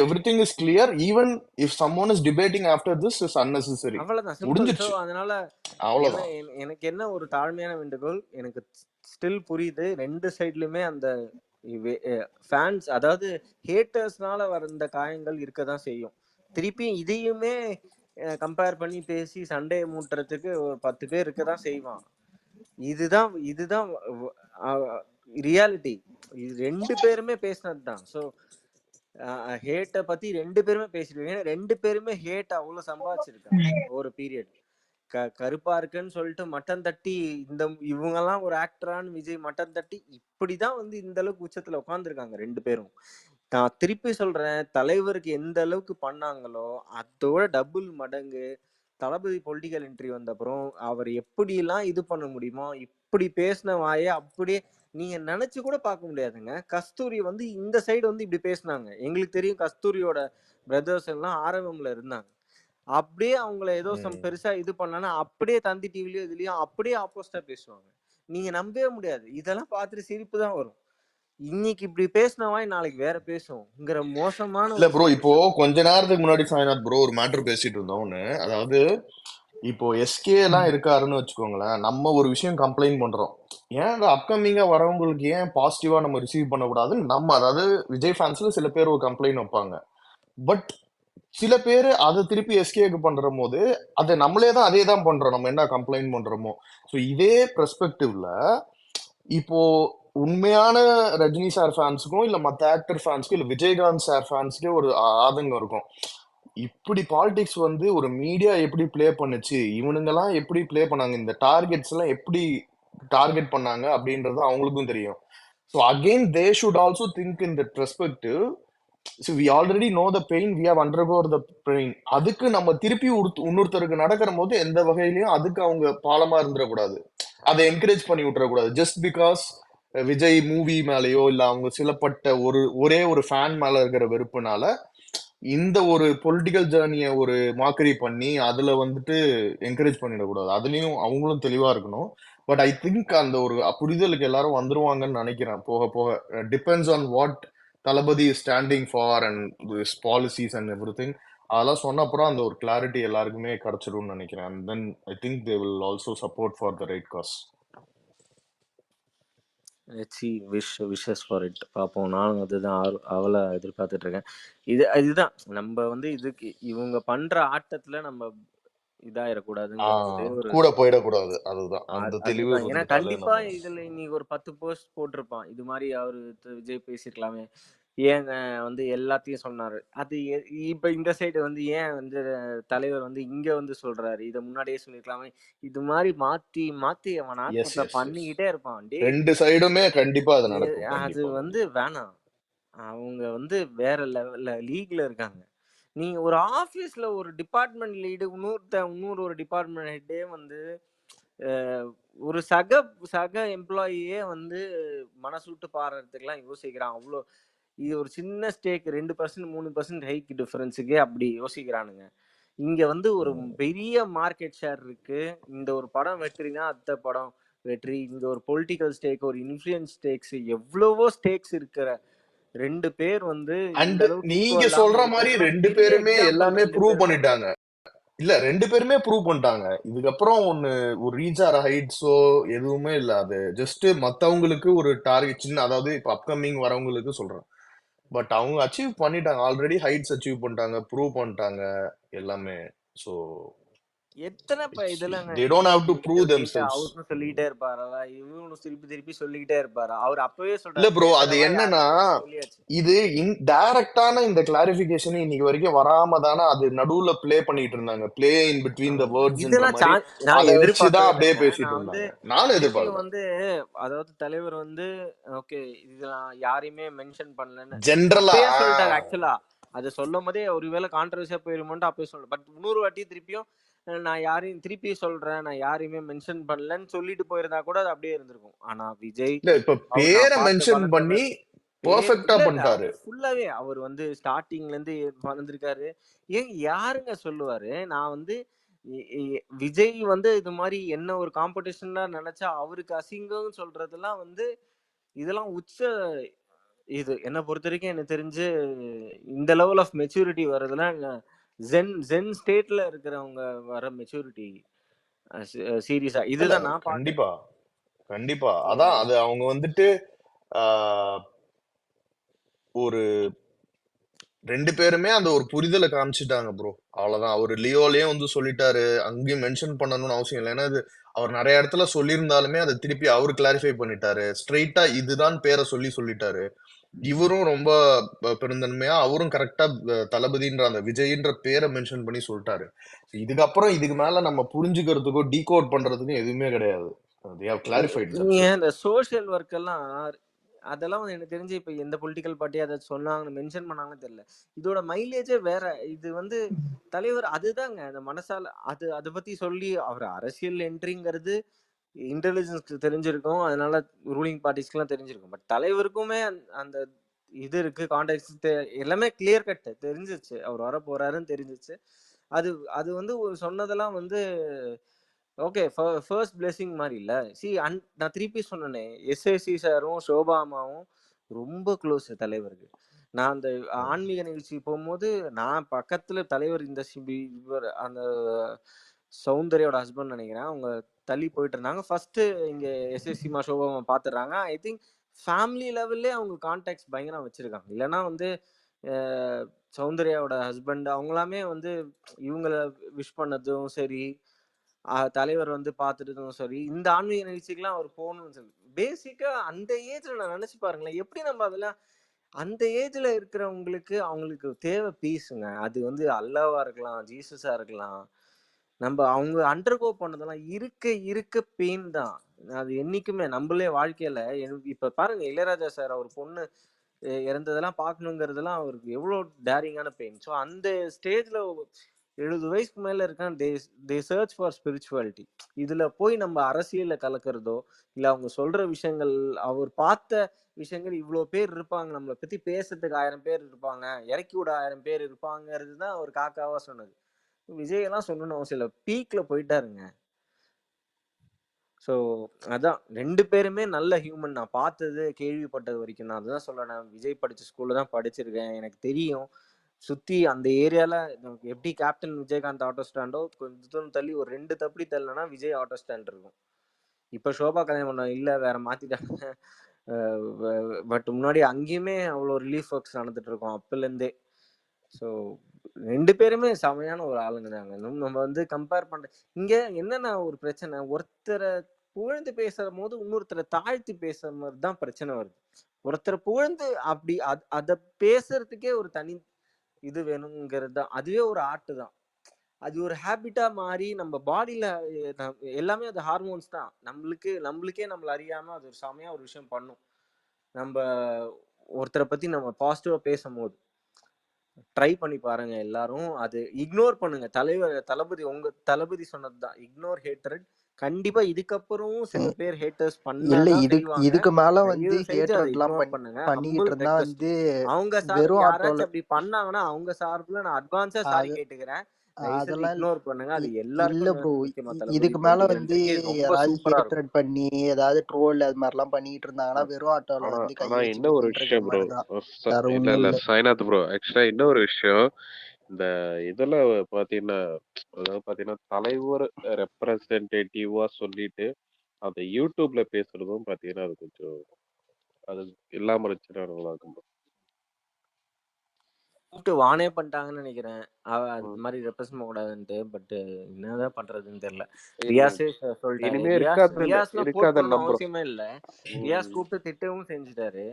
Everything is clear. Even if சம்மோன் is debating after this is unnecessary. அவ்வளவுதான், சிம்பிள். ஸோ முடிஞ்சிருச்சு, அதனால அவ்வளவுதான். எனக்கு என்ன ஒரு தாழ்மையான வேண்டுகோள், எனக்கு ஸ்டில் புரியுது ரெண்டு சைட்லயுமே அந்த ஃபேன்ஸ், அதாவது ஹேட்டர்ஸ்னால வர இந்த காயங்கள் இருக்கதான் செய்யும். திருப்பி இதையுமே கம்பேர் பண்ணி பேசி சண்டையை மூட்டுறதுக்கு ஒரு 10 பேர் இருக்கதான் செய்வான். இதுதான் ரியாலிட்டி. இது ரெண்டு பேருமே பேசினதுதான். ஸோ ஹேட்டை பத்தி ரெண்டு பேருமே பேசிருக்காங்க. ரெண்டு பேருமே ஹேட் அவ்வளவு சம்பாதிச்சிருக்காங்க ஒரு பீரியட். கருப்பா இருக்குன்னு சொல்லிட்டு மட்டன் தட்டி இவங்கெல்லாம் ஒரு ஆக்டரான்னு விஜய் மட்டன் தட்டி இப்படிதான் வந்து இந்த அளவுக்கு உச்சத்துல உட்காந்துருக்காங்க ரெண்டு பேரும். நான் திருப்பி சொல்றேன், தலைவருக்கு எந்த அளவுக்கு பண்ணாங்களோ அதோட டபுள் மடங்கு தளபதி பொலிட்டிக்கல் என்ட்ரி வந்த அப்புறம் அவர் எப்படிலாம் இது பண்ண முடியுமோ இப்படி பேசின வாயை அப்படியே நீங்க நினைச்சு கூட பார்க்க முடியாதுங்க. கஸ்தூரி வந்து இந்த சைடு வந்து இப்படி பேசினாங்க. எங்களுக்கு தெரியும் கஸ்தூரியோட பிரதர்ஸ் எல்லாம் ஆர்எம்எம்ல இருந்தாங்க. அப்படியே அவங்கள ஏதோ பெருசா இது பண்ணானா அப்படியே தந்தி டிவிலயும் இதுலயும் அப்படியே ஆப்போசிட்டா பேசுவாங்க. நீங்க நம்பவே முடியாது. இதெல்லாம் பார்த்துட்டு சிரிப்பு தான் வரும். இன்னைக்கு இப்படி பேசினவாய் நாளைக்கு வேற பேசுங்கிற மோசமான இல்ல ப்ரோ, இப்போ கொஞ்ச நேரத்துக்கு முன்னாடி சாய்நாத் ப்ரோ ஒரு மேட்டர் பேசிட்டு இருந்தோம்னு. அதாவது இப்போ எஸ்கே எல்லாம் இருக்காருன்னு வச்சுக்கோங்களேன், நம்ம ஒரு விஷயம் கம்ப்ளைண்ட் பண்றோம், ஏன் அப்கமிங்கா வரவங்களுக்கு ஏன் பாசிட்டிவா நம்ம ரிசீவ் பண்ணக்கூடாதுன்னு நம்ம, அதாவது விஜய் ஃபேன்ஸ்ல சில பேர் ஒரு கம்ப்ளைண்ட் வைப்பாங்க. பட் சில பேர் அதை திருப்பி எஸ்கேக்கு பண்ற போது அதை நம்மளே தான் அதே தான் பண்றோம், நம்ம என்ன கம்ப்ளைண்ட் பண்றோமோ. ஸோ இதே பெர்ஸ்பெக்டிவ்ல இப்போ உண்மையான ரஜினி சார் ஃபேன்ஸுக்கும் இல்ல மற்ற ஆக்டர் ஃபேன்ஸுக்கும் இல்ல விஜயகாந்த் சார் ஃபேன்ஸுக்கே ஒரு ஆதங்கம் இருக்கும். இப்படி பாலிடிக்ஸ் வந்து ஒரு மீடியா எப்படி பிளே பண்ணுச்சு, இவனுங்கெல்லாம் எப்படி பிளே பண்ணாங்க, இந்த டார்கெட்ஸ் எல்லாம் எப்படி டார்கெட் பண்ணாங்க அப்படின்றது அவங்களுக்கும் தெரியும். So again they should also think in that perspective. So we already know the pain, we have undergone the pain. அதுக்கு நம்ம திருப்பி இன்னொருத்தருக்கு நடக்கிற போது எந்த வகையிலையும் அதுக்கு அவங்க பாலமா இருந்துடக்கூடாது, அதை என்கரேஜ் பண்ணி விட்டுறக்கூடாது. ஜஸ்ட் பிகாஸ் விஜய் மூவி மேலேயோ இல்ல அவங்க சிலப்பட்ட ஒரே ஒரு ஃபேன் மேல இருக்கிற வெறுப்புனால இந்த ஒரு பொலிட்டிக்கல் ஜேர்னியை ஒரு மாக்கரி பண்ணி அதுல வந்துட்டு என்கரேஜ் பண்ணிடக்கூடாது. அதுலயும் அவங்களும் தெளிவா இருக்கணும். பட் ஐ திங்க் அந்த ஒரு புரிதலுக்கு எல்லாரும் வந்துருவாங்கன்னு நினைக்கிறேன் போக போக. Depends on what Thalapathy standing for and this policies and எவ்ரி திங். அதெல்லாம் சொன்ன அப்புறம் அந்த ஒரு கிளாரிட்டி எல்லாருக்குமே கிடைச்சிரும்னு நினைக்கிறேன். And then I think they will also support for the right cause. Wishes for it பார்ப்போம். நானும் அதுதான் அவளை எதிர்பார்த்துட்டு இருக்கேன். இதுதான் நம்ம வந்து இதுக்கு இவங்க பண்ற ஆட்டத்துல நம்ம இதாயிடக்கூடாதுங்கிறது கூட போயிடக்கூடாது. அதுதான் அந்த தெளிவு. ஏன்னா கண்டிப்பா இதுல இன்னைக்கு ஒரு 10 போஸ்ட் போட்டிருப்பான், இது மாதிரி அவரு விஜய் பேசிருக்கலாமே, ஏங்க வந்து எல்லாத்தையும் சொன்னாரு. அது இப்ப இந்த சைடு வந்து ஏன் வந்து தலைவர் வந்து இங்க வந்து சொல்றாரு, இத முன்னாடியே சொல்லிருக்கலாமே, இது மாதிரி மாத்தி மாத்தி அவன் ஆட்டத்தை பண்ணிக்கிட்டே இருப்பான். ரெண்டு சைடுமே கண்டிப்பா அது நடக்கும். அது வந்து வேணாம். அவங்க வந்து வேற லெவல்ல லீக்ல இருக்காங்க. நீங்க ஒரு ஆபீஸ்ல ஒரு டிபார்ட்மெண்ட் லீடு இன்னொரு ஒரு டிபார்ட்மெண்ட் ஹெட்டே வந்து ஒரு சக எம்ப்ளாயியே வந்து மனசுட்டு பாடுறதுக்கெல்லாம் யோசிக்கிறான். அவ்வளோ இது ஒரு சின்ன ஸ்டேக் 2% 3% ஹைக் டிஃபரன்ஸுக்கே அப்படி யோசிக்கிறானுங்க. இங்க வந்து ஒரு பெரிய மார்க்கெட் ஷேர் இருக்கு. இந்த ஒரு படம் வெற்றினா அடுத்த படம் வெற்றி. இங்க ஒரு பொலிட்டிக்கல் ஸ்டேக், ஒரு இன்ஃப்ளூயன்ஸ் ஸ்டேக்ஸ், எவ்வளவோ ஸ்டேக்ஸ் இருக்கிற ரெண்டு பேர் வந்து நீங்க சொல்ற மாதிரி ரெண்டு பேருமே எல்லாமே ப்ரூவ் பண்ணிட்டாங்க. இல்ல ரெண்டு பேருமே ப்ரூவ் பண்ணிட்டாங்க. இதுக்கப்புறம் ஒரு ரீச் ஆர் ஹைட்ஸோ எதுவுமே இல்ல. அது ஜஸ்ட் மத்தவங்களுக்கு ஒரு டார்கெட் சின்ன, அதாவது இப்ப அப்கமிங் வரவங்களுக்கு சொல்றேன். பட் அவங்க அச்சீவ் பண்ணிட்டாங்க, ஆல்ரெடி ஹைட்ஸ் அச்சீவ் பண்ணிட்டாங்க, ப்ரூவ் பண்ணிட்டாங்க எல்லாமே. சோ எத்தனை இதெல்லாம் they don't have to prove themselves. அவரும் சொல்லிட்டே இருப்பாரா, இவனும் திருப்பி சொல்லிக்கிட்டே இருப்பாரா? அவர் அப்பவே சொல்றாரு. இல்ல ப்ரோ, அது என்னன்னா இது டைரக்டான இந்த கிளாரிபிகேஷன் இன்னைக்கு வரைக்கும் வராம தானே அது நடுவுல ப்ளே பண்ணிட்டு இருந்தாங்க. Play in between the words இந்த மாதிரி அத வச்சு தான் அப்படியே பேசிட்டு இருந்தாங்க. நானும் எதிர்பார்க்கிறேன் வந்து, அதாவது தலைவர் வந்து ஓகே இதெல்லாம் யாரையுமே மென்ஷன் பண்ணலன்னு ஜெனரலா சொல்லிட்டாரு. ஆக்சுவலா அது சொல்லும் போதே ஒருவேளை கான்ட்ரவர்சியா போயிருமோன்ட்டு அப்பவே சொல்றேன். பட் இன்னொரு வாட்டி திருப்பியும் நான் யாரையும் திருப்பி சொல்றேன், நான் யாரையுமே மென்ஷன் பண்ணலன்னு சொல்லிட்டு போயிருந்தா கூட அது அப்படியே இருந்திருக்கும். ஆனா விஜய் இப்ப பேரை மென்ஷன் பண்ணி பெர்ஃபெக்ட்டா பண்ணிட்டாரு. ஃபுல்லாவே அவர் வந்து ஸ்டார்டிங்ல இருந்து வந்திருக்காரு. ஏன் யாருங்க சொல்லுவாரு, நான் வந்து விஜய் வந்து இது மாதிரி என்ன ஒரு காம்படிஷனா நினைச்சா அவருக்கு அசிங்கம்னு சொல்றதெல்லாம் வந்து இதெல்லாம் இது என்ன பொறுத்த வரைக்கும் எனக்கு தெரிஞ்சு இந்த லெவல் ஆஃப் மெச்சூரிட்டி வர்றதுலாம் ஜென் ஸ்டேட்ல இருக்கிறவங்க வர மெச்சூரிட்டி சீரியஸா இதுதான் நான் பார்த்தேன். கண்டிப்பா கண்டிப்பா அதான் அது அவங்க வந்துட்டு ஒரு 2 பேருமே அந்த ஒரு புரிதலை காமிச்சிட்டாங்க ப்ரோ. அவ்வளவுதான். அவரு லியோலயே வந்து சொல்லிட்டாரு, அங்கேயும் மென்ஷன் பண்ணணும்னு அவசியம் இல்லை. ஏன்னா அவர் நிறைய இடத்துல சொல்லியிருந்தாலுமே அதை திருப்பி அவரு கிளாரிஃபை பண்ணிட்டாரு. ஸ்ட்ரெயிட்டா இதுதான் பேரை சொல்லிட்டாரு. இவரும் ரொம்ப பெருந்தன்மையா அவரும் கரெக்டா தளபதின்ற அந்த விஜய்ன்ற பேரை மென்ஷன் பண்ணி சொல்லிட்டாரு. இதுக்கப்புறம் இதுக்கு மேல நம்ம புரிஞ்சுக்கிறதுக்கோ டீகோட் பண்றதுக்கும் எதுவுமே கிடையாது. இந்த சோசியல் ஒர்க் எல்லாம் அதெல்லாம் வந்து எனக்கு தெரிஞ்சு இப்ப எந்த பொலிட்டிக்கல் பார்ட்டி அதை சொன்னாங்க மென்ஷன் பண்ணாங்கன்னு தெரியல. இதோட மைலேஜே வேற. இது வந்து தலைவர் அதுதாங்க அந்த மனசால அதை பத்தி சொல்லி அவர் அரசியல் என்ட்ரிங்கிறது இன்டெலிஜென்ஸ்க்கு தெரிஞ்சிருக்கும், அதனால ரூலிங் பார்ட்டிஸ்க்குலாம் தெரிஞ்சிருக்கும். பட் தலைவருக்குமே அந்த இது இருக்கு, கான்டெக்ட் எல்லாமே கிளியர் கட் தெரிஞ்சிருச்சு, அவர் வர போறாருன்னு தெரிஞ்சிச்சு. அது அது வந்து சொன்னதெல்லாம் வந்து ஓகே ஃபர்ஸ்ட் பிளெஸிங் மாதிரி இல்லை. நான் திருப்பி சொன்னேனே, எஸ்எஸ்சி சாரும் சோபா அம்மாவும் ரொம்ப க்ளோஸ் தலைவருக்கு. நான் அந்த ஆன்மீக நிகழ்ச்சி போகும்போது நான் பக்கத்துல தலைவர் இந்த இவர் அந்த சௌந்தர்யோட ஹஸ்பண்ட் நினைக்கிறேன், அவங்க தள்ளி போயிட்டு இருந்தாங்க. ஃபர்ஸ்ட் இங்க எஸ்எஸ்சி மா சோபா அம்மா பாத்துடுறாங்க. ஐ திங்க் ஃபேமிலி லெவல்லே அவங்க கான்டாக்ட்ஸ் பயங்கரம் வச்சிருக்காங்க. இல்லைன்னா வந்து சௌந்தர்யாவோட ஹஸ்பண்ட் அவங்களாமே வந்து இவங்களை விஷ் பண்ணதும் சரி, தலைவர் வந்து பார்த்துட்டதும் சரி, இந்த ஆன்மீக நிகழ்ச்சிக்கெல்லாம் அவர் போகணும்னு சொல்லி பேசிக்கா அந்த ஏஜ்ல நான் நினைச்சு பாருங்களேன், எப்படி நம்ம அதெல்லாம் அந்த ஏஜ்ல இருக்கிறவங்களுக்கு அவங்களுக்கு தேவை பீஸுங்க. அது வந்து அல்லாவா இருக்கலாம், ஜீசஸா இருக்கலாம், நம்ம அவங்க அண்டர்கோ பண்ணதெல்லாம் இருக்க பெயின் தான். அது என்னைக்குமே நம்மளே வாழ்க்கையில இப்ப பாருங்க, இளையராஜா சார் அவர் பொண்ணு இறந்ததெல்லாம் பார்க்கணுங்கிறதெல்லாம் அவருக்கு எவ்வளோ டேரிங்கான பெயின். ஸோ அந்த ஸ்டேஜ்ல 70 வயசுக்கு மேல இருக்கான், தே சர்ச் ஃபார் ஸ்பிரிச்சுவாலிட்டி. இதுல போய் நம்ம அரசியல கலக்கிறதோ இல்ல அவங்க சொல்ற விஷயங்கள், அவர் பார்த்த விஷயங்கள், இவ்வளோ பேர் இருப்பாங்க நம்மளை பத்தி பேசுறதுக்கு 1000 பேர் இருப்பாங்க, இறக்கி விட 1000 பேர் இருப்பாங்கிறது தான் அவர் காக்காவா சொன்னது. விஜய் எல்லாம் சொல்லணும் அவசியம் இல்லை, பீக்ல போயிட்டாருங்க. ஸோ அதான் 2 பேருமே நல்ல ஹியூமன். நான் பார்த்தது கேள்விப்பட்டது வரைக்கும் நான் அதுதான் சொல்றேன். விஜய் படிச்ச ஸ்கூல்ல தான் படிச்சிருக்கேன், எனக்கு தெரியும். சுத்தி அந்த ஏரியால நமக்கு எப்படி கேப்டன் விஜயகாந்த் ஆட்டோ ஸ்டாண்டோ கொஞ்சம் தூரம் தள்ளி ஒரு 2 தப்பி தள்ளனா விஜய் ஆட்டோ ஸ்டாண்ட் இருக்கும். இப்ப சோபா கல்யாணம் பண்ண இல்ல வேற மாத்திட்டாங்க. பட் முன்னாடி அங்கேயுமே அவ்வளோ ரிலீஃப் ஒர்க்ஸ் நடந்துட்டு இருக்கோம் அப்பலேருந்தே. ஸோ 2 பேருமே செமையான ஒரு ஆளுங்க தாங்க. நம்ம வந்து கம்பேர் பண்ற இங்க என்னன்னா ஒரு பிரச்சனை, ஒருத்தரை புகழ்ந்து பேசுற போது இன்னொருத்தரை தாழ்த்தி பேசுற மாதிரி தான் பிரச்சனை வருது. ஒருத்தரை புகழ்ந்து அப்படி அதை பேசுறதுக்கே ஒரு தனி இது வேணுங்கிறது தான். அதுவே ஒரு ஆர்ட் தான். அது ஒரு ஹேபிட்டா மாறி நம்ம பாடியில எல்லாமே அது ஹார்மோன்ஸ் தான். நம்மளுக்கே நம்மள அறியாம அது ஒரு செமையா ஒரு விஷயம் பண்ணும். நம்ம ஒருத்தரை பத்தி நம்ம பாசிட்டிவா பேசும்போது ட்ரை பண்ணி பாருங்க எல்லாரும். அது இக்னோர் பண்ணுங்க. உங்க தளபதி சொன்னதுதான், இக்னோர் ஹேட்ரட். கண்டிப்பா இதுக்கப்புறம் சில பேர் ஹேட்டர்ஸ் பண்ணாதான் இதுக்கு மேல வந்து ஹேட்ரட்லாம் பண்ணிட்டு இருந்தா வந்து அவங்க யாராச்சும் அப்படி பண்ணாங்கன்னா அவங்க சார்பில் நான் அட்வான்ஸா சாரி கேட்டுக்கிறேன். அதெல்லாம் இக்னோர் பண்ணுங்க. அது எல்லாரும் இதுக்கு மேல வந்து யாராவது ஹேட்ரட் பண்ணி ஏதாவது ட்ரோல் அது மாதிரிலாம் பண்ணிட்டு இருந்தாங்கன்னா வெறும் ஆட்டோல வந்து என்ன ஒரு விஷயம் ப்ரோ, இல்ல சாய்நாத் ப்ரோ, ஆக்சுவலா என்ன ஒரு விஷயம், இந்த இதுல பாத்தீங்கன்னா தலைவர் ரெப்ரசன்டேட்டிவா சொல்லிட்டு அந்த யூடியூப்ல பேசுறதும் பாத்தீங்கன்னா அது கொஞ்சம் அது இல்லாம இருந்துச்சுன்னா நல்லா இருக்கும். வானே பண்ணிட்டாங்கன்னு நினைக்கிறேன், அது மாதிரி ரெப்ரசன்ட் பண்ண கூடாதுன்ட்டு. பட் என்னதான் பண்றதுன்னு தெரியல. ரியாஸே சொல்லிட்டாரு, அவசியமே இல்ல. ரியாஸ் கூப்பிட்டு திட்டவும் செஞ்சுட்டாரு.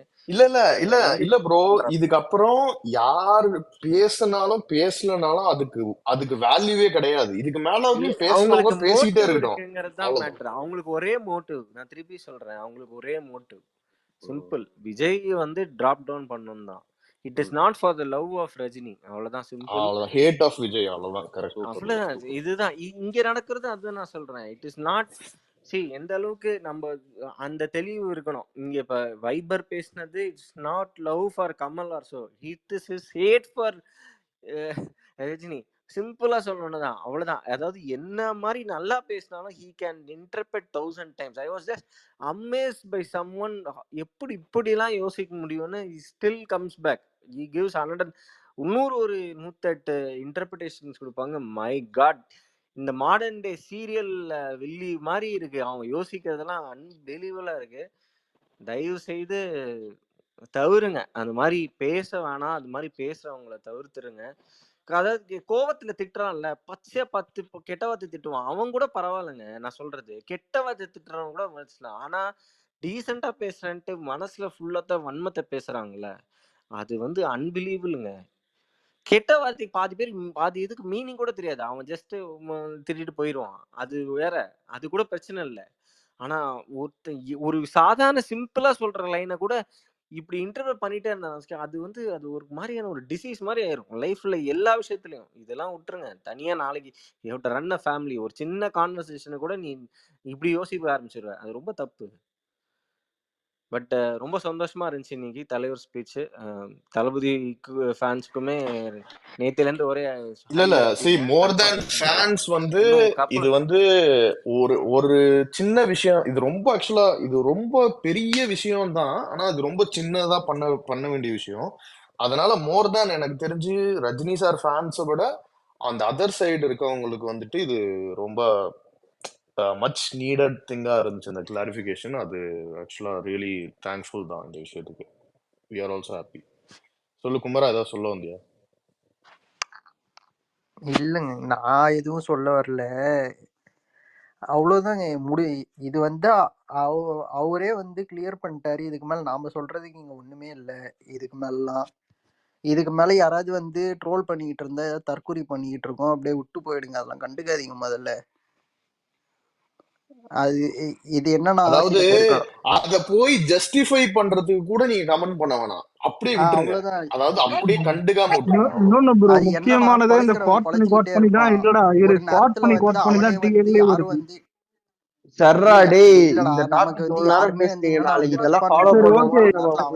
இல்ல ப்ரோ, இதுக்கப்புறம் யாரு பேசினாலும் பேசலனாலும் அதுக்கு வேல்யூவே கிடையாது. இதுக்கு மேல வந்து பேசுறவங்க பேசிட்டே இருக்கட்டும். அவங்களுக்கு ஒரே மோட்டிவ், நான் திருப்பி சொல்றேன், அவங்களுக்கு ஒரே மோட்டிவ் சிம்பிள். விஜய் வந்து டிராப் டவுன் பண்ணணும் தான். It is not for the love of Rajini, அவ்வளவுதான் சிம்பிள். அவ்வளவுதான், ஹேட் ஆஃப் விஜய், அவ்வளவுதான். கரெக்ட், அவ்வளவுதான். இதுதான் இங்க நடக்கிறது, அதுதான் நான் சொல்றேன். இட் இஸ் நாட் எந்த அளவுக்கு நம்ம அந்த தெளிவு இருக்கணும். இங்க இப்ப வைபர் பேசினது it's not love for Kamal or so, it is his hate for Rajini. சிம்பிளா சொல்லணும்தான், அவ்வளவுதான். அதாவது என்ன மாதிரி நல்லா பேசினாலும் he can interpret 1000 times. I was just amazed by someone. எப்படி இப்படிலாம் யோசிக்க முடியும்னு he still comes back. He gives 100. இன்னொரு ஒரு 108 இன்டர்பிரிட்டேஷன்ஸ் கொடுப்பாங்க. மை காட், இந்த மாடர்ன் டே சீரியல் வில்லி மாதிரி இருக்கு. அவங்க யோசிக்கிறதெல்லாம் அன்பிலீவபிளா இருக்கு. தயவு செய்து தவிருங்க, அந்த மாதிரி பேச வேணாம். அது மாதிரி பேசுறவங்கள தவிர்த்துருங்க. அதாவது கோவத்துல திட்டுறான்ல, பச்சையா 10 கெட்ட வார்த்தை திட்டுவான், அவன் கூட பரவாயில்லைங்க. நான் சொல்றது கெட்ட வார்த்தை திட்டுறவன் கூட மனசுல, ஆனா டீசெண்டா பேசுறேன்ட்டு மனசுல ஃபுல்லாத்த வன்மத்தை பேசுறாங்கல்ல, அது வந்து அன்பிலீவபிளுங்க. கெட்ட வார்த்தை பாதி பேர் பாதி இதுக்கு மீனிங் கூட தெரியாது, அவன் ஜஸ்ட் திட்டிட்டு போயிடுவான், அது வேற, அது கூட பிரச்சனை இல்லை. ஆனா ஒரு சாதாரண சிம்பிளா சொல்ற லைனை கூட இப்படி இன்டர்வியூ பண்ணிட்டே இருந்தா அது வந்து அது ஒரு மாதிரியான ஒரு டிசீஸ் மாதிரி ஆயிருக்கும் லைஃப்ல எல்லா விஷயத்துலயும். இதெல்லாம் விட்டுருங்க, தனியா நாளைக்கு ரன் அ ஃபேமிலி, ஒரு சின்ன கான்வர்சேஷனை கூட நீ இப்படி யோசிக்க ஆரம்பிச்சிருவ, அது ரொம்ப தப்பு. பட் ரொம்ப சந்தோஷமா இருந்துச்சு இன்னைக்கு தலைவர் ஸ்பீச். தளபதி ஃபேன்ஸ்க்குமே நேத்துல இருந்து ஒரே இல்ல see more than fans வந்து இது வந்து ஒரு சின்ன விஷயம். இது ரொம்ப ஆக்சுவலா இது ரொம்ப பெரிய விஷயம் தான், ஆனா அது ரொம்ப சின்னதா பண்ண வேண்டிய விஷயம். அதனால மோர் தேன் எனக்கு தெரிஞ்சு ரஜினி சார் ஃபேன்ஸை விட அந்த அதர் சைடு இருக்கவங்களுக்கு வந்துட்டு இது ரொம்ப மச் நீடட் திங்கா இருந்துச்சு இந்த கிளாரிஃபிகேஷன். அது ஆக்சுவலா ரியலி தேங்க்ஃபுல் தான் இந்த விஷயத்துக்கு. we are also happy. சொல்லு குமரா, ஏதாவது சொல்ல வந்தியா? இல்லைங்க, நான் எதுவும் சொல்ல வரல, அவ்வளவுதாங்க. இது வந்து அவரே வந்து கிளியர் பண்ணிட்டாரு. இதுக்கு மேல நாம சொல்றதுக்கு இங்க ஒண்ணுமே இல்லை. இதுக்கு மேல யாராவது வந்து ட்ரோல் பண்ணிக்கிட்டு இருந்தா, தற்கொலை பண்ணிக்கிட்டு இருக்கோம், அப்படியே விட்டு போயிடுங்க, அதெல்லாம் கண்டுக்காதீங்க முதல்ல. அது இது என்னன்னா, அதாவது அத போய் ஜஸ்டிஃபை பண்றதுக்கு கூட நீங்க கமெண்ட் பண்ண வேணாம், அப்படியே விட்டுருங்க. அதாவது அப்படியே கண்டுக்காம இன்னொன்னு ப்ரோ, முக்கியமானதே இந்த கோட் பண்ணி தான் இல்லடா, இரு கோட் பண்ணி தான் டிஎல்ஏ வருது. சர்ரா டேய், இந்த டாபிக் இவ்வளவு நேரம் பேசுறீங்க, நாளைக்கு இதெல்லாம் ஃபாலோ பண்ணுவோம்.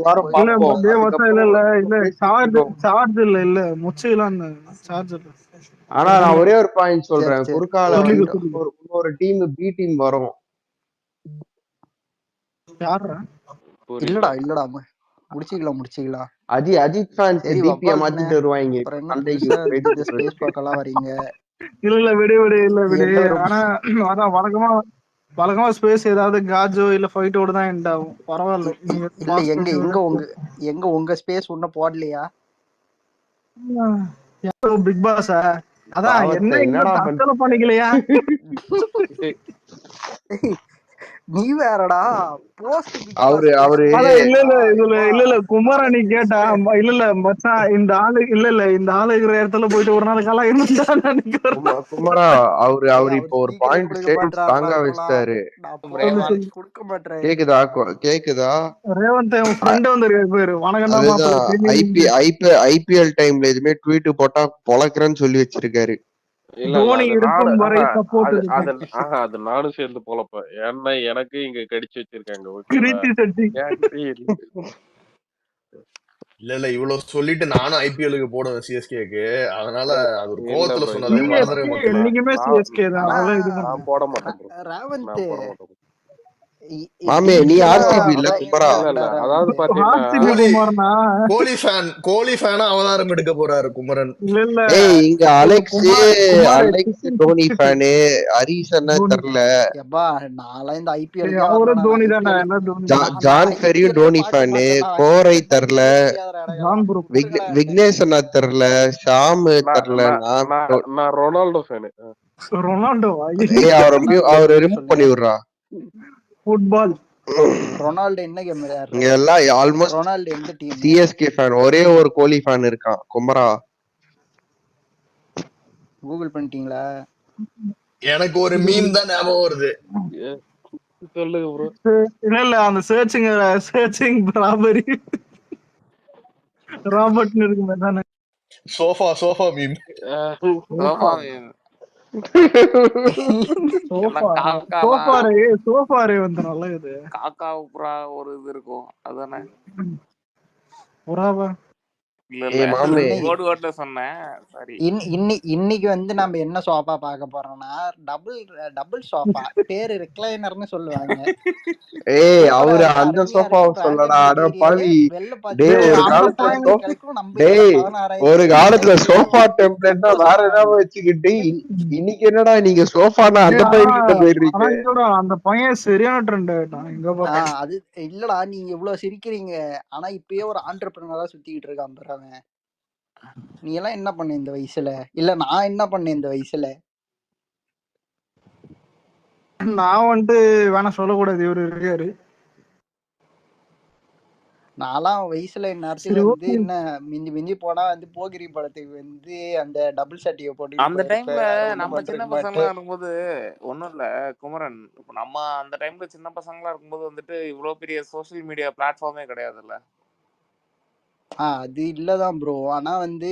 வாரம் பாப்போம். இல்ல சார்ஜ் இல்ல முச்சைலாம் சார்ஜ் இல்ல. ஆனா நான் ஒரே ஒரு பாயிண்ட் சொல்றேன், குறுக்கால ஒரு டீம் பி டீம் வரும். இல்லடா முடிச்சிக்கலாம். அஜித் ஃபேன்ஸ் டிபியை மாத்திட்டு வருவாங்க. ஸ்பேஸ் பார்க்கலாம் வரீங்க. இல்ல விடு. ஆனா அதான் வழக்கமா ஸ்பேஸ் ஏதாவது காஜோ இல்ல ஃபைட்டோட தான் எண்ட் ஆகும். பரவாயில்ல. இல்ல எங்க உங்க ஸ்பேஸ் ஒண்ணு போடலையா? பிக் பாஸா? அதான் என்ன தற்கொலை பண்ணிக்கலையா? நீ வேறடா போஸ்ட் அவரு இல்ல குமாரா, நீ கேட்டா இல்ல மச்சான், இந்த ஆளு இருக்கிற இடத்துல போயிட்டு ஒரு நாள் காலம் இருந்தா குமாரா, அவரு இப்போ ஒரு பாயிண்ட் ஸ்ட்ராங்கா வச்சிட்டாரு. கேக்குதா ரேவந்த் ஃப்ரெண்ட் வந்திருக்காரு. வணக்கம். ஐபிஎல் டைம்ல எதுவுமே ட்வீட் போட்டா பொளக்குறேன்னு சொல்லி வச்சிருக்காரு. அது நானும் சேர்ந்து போலப்பேன். ஏன்னா எனக்கு இங்க கடிச்சு வச்சிருக்காங்க. இல்ல இவ்வளவு சொல்லிட்டு நானும் ஐபிஎலுக்கு போடுவேன் சிஎஸ்கேக்கு. அதனால அது ஒரு கோவத்துல சொன்னது. போட மாட்டேன். மாமே, நீ ஆர்சிபி இல்ல குமரா? அதாவது பாத்தீங்கன்னா கோலி ஃபேனா அவதாரம் எடுக்க போறாரு குமரன். ஏய், இங்க அலெக்ஸ் தோனி ஃபேனு, ஹரிஸ் என்ன தெரியல. ஜான் ஃபெரியும் தோனி ஃபேனு, கோரை தெரியல, விக்னேஷ் என்ன தெரியல, ஷாம் தெரியல. நான் ரொனால்டோ ஃபேனு. அவரை ரிமூவ் பண்ணி விடுறா. ஃபுட்பால் ரொனால்டோ என்ன கேம் விளையாடுறாரு? இங்க எல்லாம் ஆல்மோஸ்ட் ரொனால்டோ எந்த டீம்? CSK fan. ஒரே ஒரு கோலி ஃபேன் இருக்கான். குமரா கூகுள் பண்ணிட்டீங்களா? எனக்கு ஒரு மீம் தான் ஞாபகம் வருது. சொல்லுங்க ப்ரோ. இல்ல அந்த சர்ச்சிங் ராபர்ட் இருக்குமே தானே. Sofa meme. சோஃபாரே வந்து நல்ல இது. காக்கா புறா ஒரு இது இருக்கும், அதானே? புறாவா? இல்ல ஏய் மாமே கோடு கோட்ல சொன்னேன். சாரி. இன்னைக்கு வந்து நம்ம என்ன சோஃபா பார்க்க போறோம்னா டபுள் சோஃபா, பேரு ரிக்ளைனர்னு சொல்லுவாங்க. ஏய் சூப்பரா அவரு இருக்கு, அந்த அருமையா சோஃபாவை இருக்கு, சொல்லடா. பிராண்டட் அட மெட்டீரியல், பாவி. வெள்ள டேய் டேய் ஒரு அந்த காலத்துல பாயிண்ட் கிடைக்கும். நம்ம டேய் இதெல்லாம் ஒரு 16,000 காலத்துல சோஃபா 17,000 டெம்ப்ளேட்னா ரொம்ப வேற சோஃபா ஏதாவது இருந்தது. வச்சுக்கிட்டு இன்னைக்கு என்னடா நீங்க சோஃபானா அந்த ஆனா பையன்கிட்ட போயிடுறீங்க. ஆனா இங்கோட அந்த பையன் சரியான ட்ரெண்ட் ஆயிட்டான் எங்க பார்த்தாலும். அது இல்லடா, நீங்க இவ்வளவு சிரிக்கிறீங்க, ஆனா இப்பயே ஒரு ஆண்டர்பிரினரா சுத்திக்கிட்டு இருக்கான் பாரு அவன். நீ எல்லாம் என்ன பண்ண இந்த வயசுல? இல்ல நான் என்ன பண்ணேன் இந்த வயசுல? நான் வந்துட்டு வேணா சொல்லக்கூடாது, இவரு இருக்காரு. நான்லாம் வயசுல இந்நேரத்துக்கு சரி வந்து ஓகே. என்ன மிஞ்சி மிஞ்சி போனா வந்து போகிரி படத்துக்கு வந்து அந்த டபுள் சட்டியை போட்டுட்டு அந்த டைம்ல போயிருப்பேன், வேற ஒண்ணும் நம்ம சின்ன பண்றது பசங்களா மாட்டேன். இருக்கும்போது ஒண்ணும் இல்ல குமரன். இப்ப நம்ம அந்த டைம்ல சின்ன பசங்களா இருக்கும்போது வந்துட்டு இவ்வளவு பெரிய சோசியல் மீடியா பிளாட்ஃபார்மே கிடையாதுல்ல. அது இல்லதான் ப்ரோ. ஆனா வந்து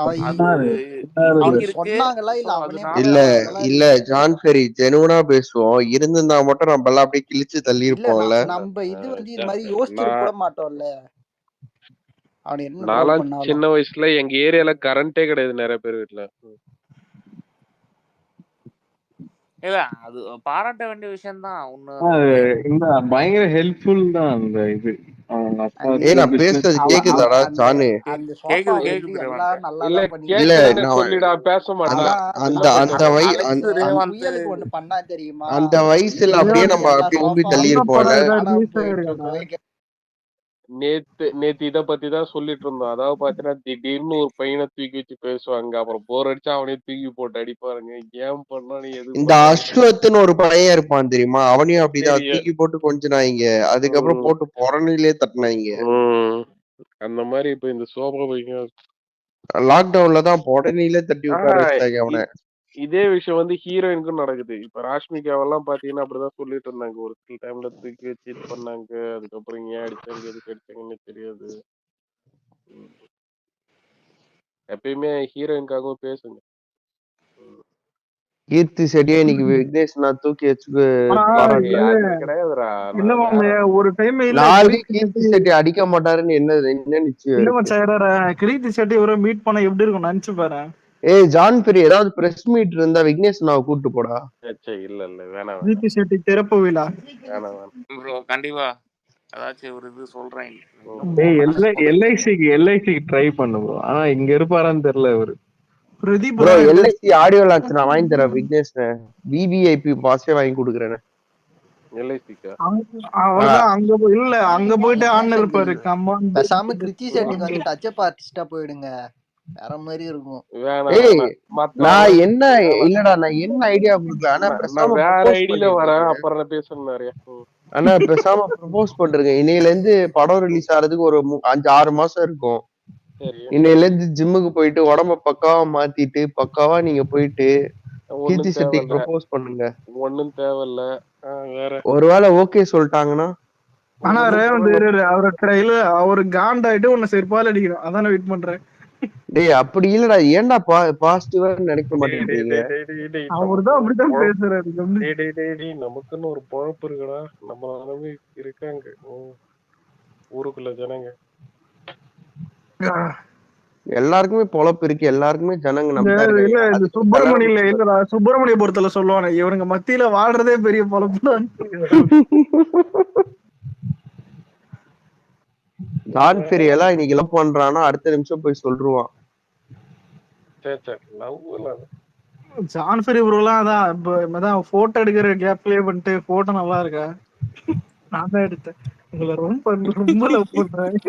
அவன் அது இன்னைக்கு அவனுக்கு இருக்கு. சொன்னாங்களா இல்ல சோ அவனே அதனால இல்ல போட்டானுங்களா இல்ல ஜான் ஃபெரி ஜெனுவனா பேசுவோம். இருந்திருந்தா மட்டும் நம்ம எல்லாம் அப்படியே கிழிச்சு தள்ளி இல்ல இருப்போம்ல. நம்ம இது வந்து இது மாதிரி யோசிச்சிருக்க கூட மாட்டோம்ல. அவன் என்ன ட்ரோல் நான்லாம் பண்ணாலும். சின்ன வயசுல எங்க ஏரியால கரண்டே கிடையாது நிறைய பேர் வீட்டுல. இல்ல அது பாராட்ட வேண்டிய விஷயம் தான். இந்த பயங்கர ஹெல்ப்ஃபுல் தான் அந்த இது. அவங்க ஏய் அப்பாவுக்கு நான் பிசினஸ் பேசுறது கேக்குதாடா ஜானு? அந்த சோஃபா கேக்குது வந்து கேக்குது எல்லாம் ரேவந்த். நல்லா இல்ல தான் பண்ணிட்டு இல்ல கேக்குதுன்னு நான் சொல்லிடா, பேச மாட்டான். அந்த அந்த அது வய அலெக்ஸ் அந்த- ரேவந்த் புயலுக்கு ஒண்ணு பண்ணா தெரியுமா? அந்த வயசுல அப்படியே நம்ம எல்லா அப்படியே உம்பி சோஃபாவும் தள்ளி இருப்போம்ல. காணாம போயிட்டு இருக்கும். நேத்து இத பத்தி தான் சொல்லிட்டு இருந்தோம். அதாவது பாத்தீங்கன்னா திடீர்னு ஒரு பையனை தூக்கி வச்சு பேசுவாங்க, அப்புறம் போர் அடிச்சா அவனே தூக்கி போட்டு அடிப்பாருங்க. ஏன் பண்ணா நீ எது இந்த அஸ்வத்னு ஒரு பையன் இருப்பான் தெரியுமா? அவனையும் அப்படிதான் தெரியும். தூக்கி போட்டு கொஞ்சினாங்க. அதுக்கப்புறம் போட்டு புறணிலே தட்டினாங்க. அந்த மாதிரி இப்ப இந்த சோபா பையன் லாக்டவுன்ல தான் புடனிலே தட்டி உட்கார வச்சாங்க அவனை. இதே விஷயம் வந்து ஹீரோயினுக்கும் நடக்குது. இப்ப ராஷ்மிகாவெல்லாம் பாத்தீங்கன்னா அப்படிதான் சொல்லிட்டு இருந்தாங்க. ஒரு சில டைம்ல தூக்கி வச்சு இது பண்ணாங்க, அதுக்கப்புறம் ஏன் அடிச்சாங்க எதுக்கு அடிச்சாங்கன்னு தெரியாது. எப்பயுமே ஹீரோயினுக்காகவும் பேசுங்க. கீர்த்தி செடியே இன்னைக்கு விக்னேஷ் நான் தூக்கி வச்சு பாராட்டுறேன். கிடையாதுடா. இல்ல மாமே ஒரு டைம் இல்ல நாளைக்கு கீர்த்தி செட்டி அடிக்க மாட்டாருன்னு என்ன நிச்சயம் இல்ல இருக்கு? மச்சான் கிரீத்தி செட்டி ஒரு மீட் பண்ண எப்படி இருக்கும் நினைச்சு பாரு. ஏய் ஜான் பெரி ஏதாவது பிரஸ் மீட் இருந்தா விக்னேஷ் நான் கூட்டு போடா. இல்ல வேணாம். கிரீத்தி செட்டி திறப்பு விழா வேணாம். ப்ரோ கண்டிப்பா ஏதாச்சும் ஒரு இது சொல்றேன். எல்ஐசிக்கு ட்ரை பண்ணு ப்ரோ. ஆனா இங்க இருப்பாரான்னு தெரியல இவரு. ப்ரோ எல்ஐசி ஆடியோ லான்ச் நான் வாங்கி தரேன் விக்னேஷ். விவிஐபி பாஸே வாங்கி கொடுக்குறேன். அங்க இல்ல அங்க போயிட்டு ஆன் இருப்பாரு. பேசாம கிருத்தி செட்டிக்கு வந்து டச் அப் ஆர்டிஸ்டா போயிடுங்க, வேற மாதிரி இருக்கும். நான் என்ன இல்லடா நான் என்ன ஐடியா கொடுக்கல. ஆனா பேசாம வேற ஐடியில வரேன், அப்புறம் பேசணும் நிறைய. ஆனா பேசாம ப்ரொபோஸ் பண்றேங்க. இன்னையில இருந்து படம் ரிலீஸ் ஆறதுக்கு ஒரு 5-6 மாசம் இருக்கும். இன்னையில இருந்து ஜிம்முக்கு போயிட்டு உடம்ப பக்காவா மாத்திட்டு பக்காவா நீங்க போயிட்டு கீர்த்தி செட்டிக்கு ப்ரொபோஸ் பண்ணுங்க. ஒண்ணும் தேவையில்ல. வேற ஒருவேளை ஓகே சொல்லிட்டாங்கன்னா ஆனா ரேவந்த் அவரு காண்டாயிட்டு உன்னை செருப்பால அடிக்கிறோம். அதான வெயிட் பண்றேன். டேய் அப்படி இல்லடா, ஏன்டா பாசிட்டிவா நினைக்க மாட்டேங்கிறீங்க? அவர்தான் அப்படிதான் பேசுறாரு. நமக்குன்னு ஒரு பொழப்பு இருக்குடா, நம்ம இருக்காங்க ஊருக்குள்ள ஜனங்க. எல்லாருக்குமே பொழப்பு இருக்கு, எல்லாருக்குமே ஜனங்க நம்ம சுப்பிரமணிய பொறுத்தல சொல்லுவானே இவருங்க மத்தியில வாழ்றதே பெரிய பொழப்பு. ஜான் ஃபெரி எல்லாம் இன்னைக்கு லவ் பண்றானா அடுத்த நிமிஷம் போய் சொல்லுவான். ஜான் ஃபெரி ப்ரோலாம் அதான் போட்டோ எடுக்கிற கேப்லயே பண்ணிட்டு போட்டோ நல்லா இருக்கா நான் தான் எடுத்தேன். உங்களை ரொம்ப லவ் பண்றேன்.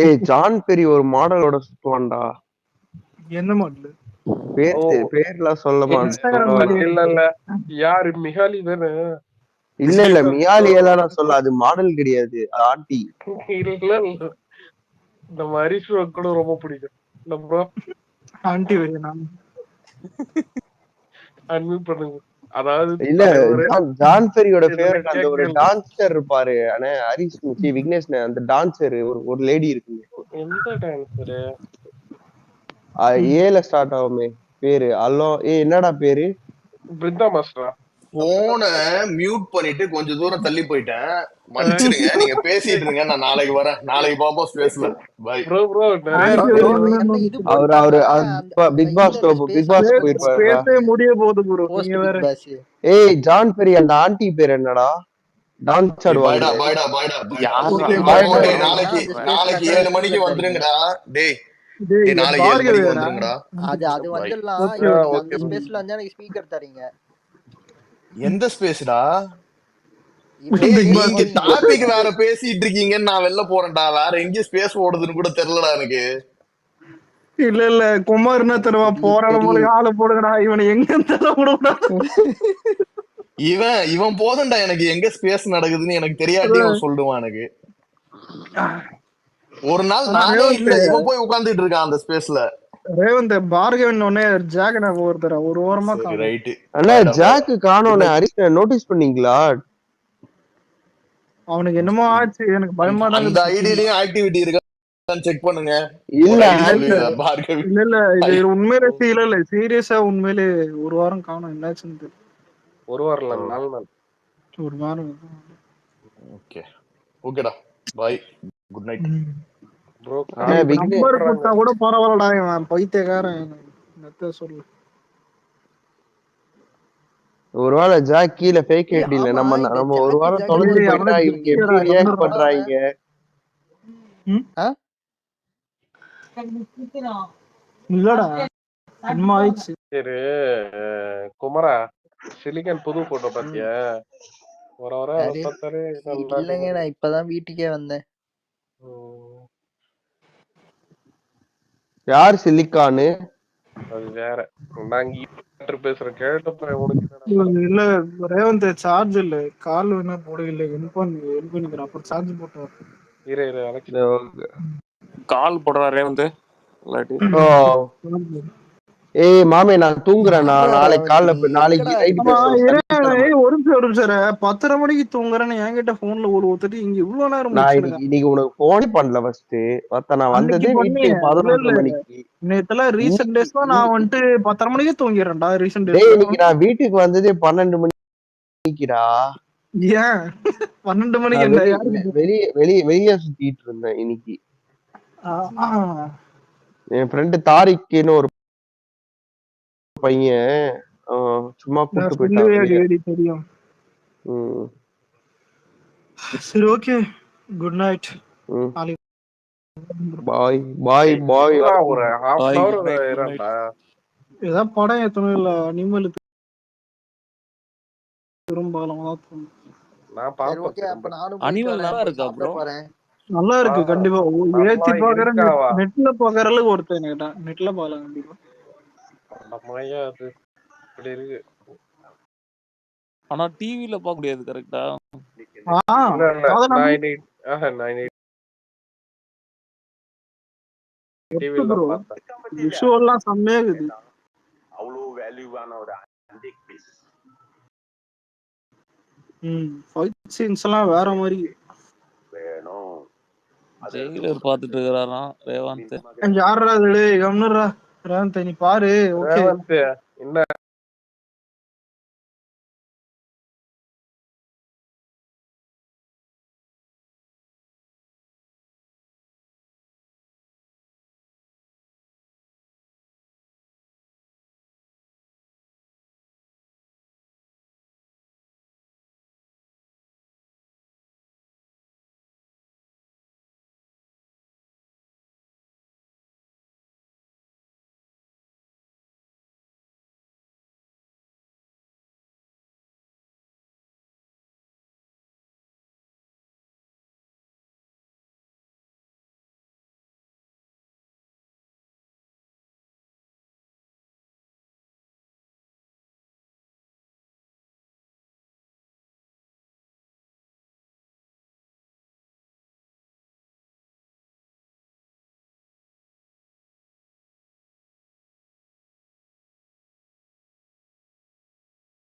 ஏய் ஜான் ஃபெரி ஒரு மாடலோட சுத்துவான்டா. என்ன மாடல்? பேர்லாம் சொல்ல மாட்டேன். இல்ல யாரு மிகாலி தானே? இல்ல மியாலியெல்லாம் நான் சொல்ல, அது மாடல் கிடையாது, ஆண்டி. இல்ல நம்ம ஹரிஷ் கூட ரொம்ப பிடிக்கும். நம்ம ஆண்டி அட்மிட் பண்ணுங்க. அதாவது இல்ல ஜான் ஃபெரியோட ஃபேவரட் அந்த ஒரு டான்சர் இருப்பாரு. ஆனா ஹரிஷ் விக்னேஷ் அந்த டான்சர் ஒரு லேடி இருக்குங்க. எந்த டான்சர்? ஏல ஸ்டார்ட் ஆகுமே பேரு. அல்லோ என்னடா பேரு? பிருந்தா மாஸ்டரா? போனை மியூட் பண்ணிட்டு கொஞ்சம் தூரம் தள்ளி போயிட்டேன். மன்னிச்சிருங்க, நீங்க பேசிட்டு இருங்க, நான் நாளைக்கு வரேன். நாளைக்கு பாப்போம் ஸ்பேஸ்ல. பை. ப்ரோ நிறைய ப்ரோ என்ன இது அவரு போட்டாங்க பிக் பாஸ் பிக் பாஸ் போயிருப்பாரு. பேசவே முடிய போகுது ப்ரோ. போஸ்ட் நீங்க வேற பிக் பாஸ். ஏய் ஜான் பெரி அந்த ஆண்டி பேர் என்னடா? டான்ஸ் பாய்டா ஆடுவாங்க. பாய்டா பாய்டா யாரு டேய், நாளைக்கு 7 மணிக்கு வந்துருங்கடா. டேய் டேய் நாளைக்கு 7 மணிக்கு வந்துருங்கடா. அது பை. வந்துடலாம். அந்த ஸ்பேஸ்ல வந்து எனக்கு ஸ்பீக்கர் தரீங்க. எந்த ஸ்பேஸ்டா? இப்போ டேய் நீங்க டாபிக் வேற பேசிட்டு இருக்கீங்கன்னு நான் வெளில போறேன்டா. வேற எங்க ஸ்பேஸ் ஓடுதுன்னு கூட தெரியலடா எனக்கு. இல்ல குமார் என்ன தருவா போறான போல ஆளு போடுங்கடா. இவனை எங்க தர விடக்கூடாது. இவன் போதண்டா எனக்கு எங்க ஸ்பேஸ் நடக்குதுன்னு எனக்கு தெரியாட்டி அவன் சொல்லுவான் எனக்கு. ஒரு நாள் நானே இல்ல, இவன் போய் உட்கார்ந்துட்டு இருக்கான் அந்த ஸ்பேஸ்ல. ரேவந்த் பார்கவன் ஒன்னே ஜாக் ஒருத்தர ஒரு ஓரமா சரி ரைட். அண்ணா ஜாக் காணோனே ஹரிஷ் நோட்டீஸ் பண்ணீங்களா? அவனுக்கு என்னமோ ஆச்சு, எனக்கு பயமா தான் அந்த ஐடிலயும் ஆக்டிவிட்டி இருக்கான்னு செக் பண்ணுங்க. இல்ல இல்ல இது உண்மையிலே இல்ல சீரியஸா உண்மையிலே ஒரு வாரம் காணோம். என்னாச்சுன்னு தெரியல. ஒரு வாரம் இல்ல 4 நாள். ஒரு வாரம். ஓகே ஓகேடா bye good night. Bro number கொடுத்தா கூட பரவாயில்லடா. இவன் பைத்தியக்காரன் என்னத்த சொல்லு. ஒருவேளை ஜாக் கீழே ஃபேக் ஐடி இல்ல. நம்ம ஒரு வாரம் தொலைஞ்சு போயிட்டா இவங்க எப்படி ரியாக்ட் பண்றாங்க? இல்லடா என்னமா ஆயிடுச்சு. சரி குமரா சிலிகன் புது போட்டோ பாத்தியா? வர பார்த்தாரு. இல்லங்க நான் இப்பதான் வீட்டுக்கே வந்தேன். யார் சிலிக்கானு? அது வேற. நாங்க பேசுறேன் கேட்ட உனக்கு இல்ல ரேவந்த் சார்ஜ் இல்ல. கால் வேணா போட இல்ல. என் பண்ணிக்கிறேன் அப்புறம் சார்ஜ் போட்டு கால் போடுறா ரேவந்த். ஏய் மாமே நான் தூங்குறேன். நான் நாளைக்கு நைட் பேசுறேன். ஒரு நிமிஷம் 10:30 மணிக்கு தூங்குறேன்னு என்கிட்ட போன்ல ஒருத்தர் இங்க இவ்வளவு நேரம். நான் இன்னைக்கு உனக்கு போன் பண்ணல ஃபர்ஸ்ட். நான் வந்ததே வீட்டுக்கு 11 மணிக்கு. நேத்தெல்லாம் ரீசன்ட் டேஸ்ல நான் வந்துட்டு 10:30 மணிக்கு தூங்கிடுறேன்டா. ரீசன்ட் டேஸ் இன்னைக்கு நான் வீட்டுக்கு வந்ததே 12 மணிக்குடா. ஏன் 12 மணிக்கு வெளியே சுத்திட்டு இருந்தேன் இன்னைக்கு. என் ஃப்ரெண்டு தாரிக்னு ஒரு பையன் சும்மா கூப்பிட்டு போயிட்டான். சரி ஓகே குட் நைட். பாய் பாய் பாய். ஒரு half an hour இருடா. ஏதா படம் ஏத்தணும் இல்ல அனிமல் திரும்பலாம் நான் பாப்பேன். அனிமல் நல்லா இருக்கா ப்ரோ? நல்லா இருக்கு கண்டிப்பா. ஏத்தி பாக்குறேன். நெட்ல பாக்குற அளவுக்கு ஒருத்தன் கேட்டா நெட்ல பாக்கலாம் கண்டிப்பா. மாயா அது இப்படி இருக்கு. ஆனா டிவில பார்க்க முடியாது கரெக்ட்டா? விஷுவல்லாம் செம்மையா இருக்குது. அவ்வளவு வேல்யூவான ஒரு ஆன்டிக் பீஸ். ஃபைட் சீன்ஸ் எல்லாம் வேற மாதிரி வேணும். ஜெயிலர் பாத்துட்டு இருக்காராம் ரேவந்த். யாரா இது கம்னரா ரேவந்த் நீ பாரு. ஓகே என்ன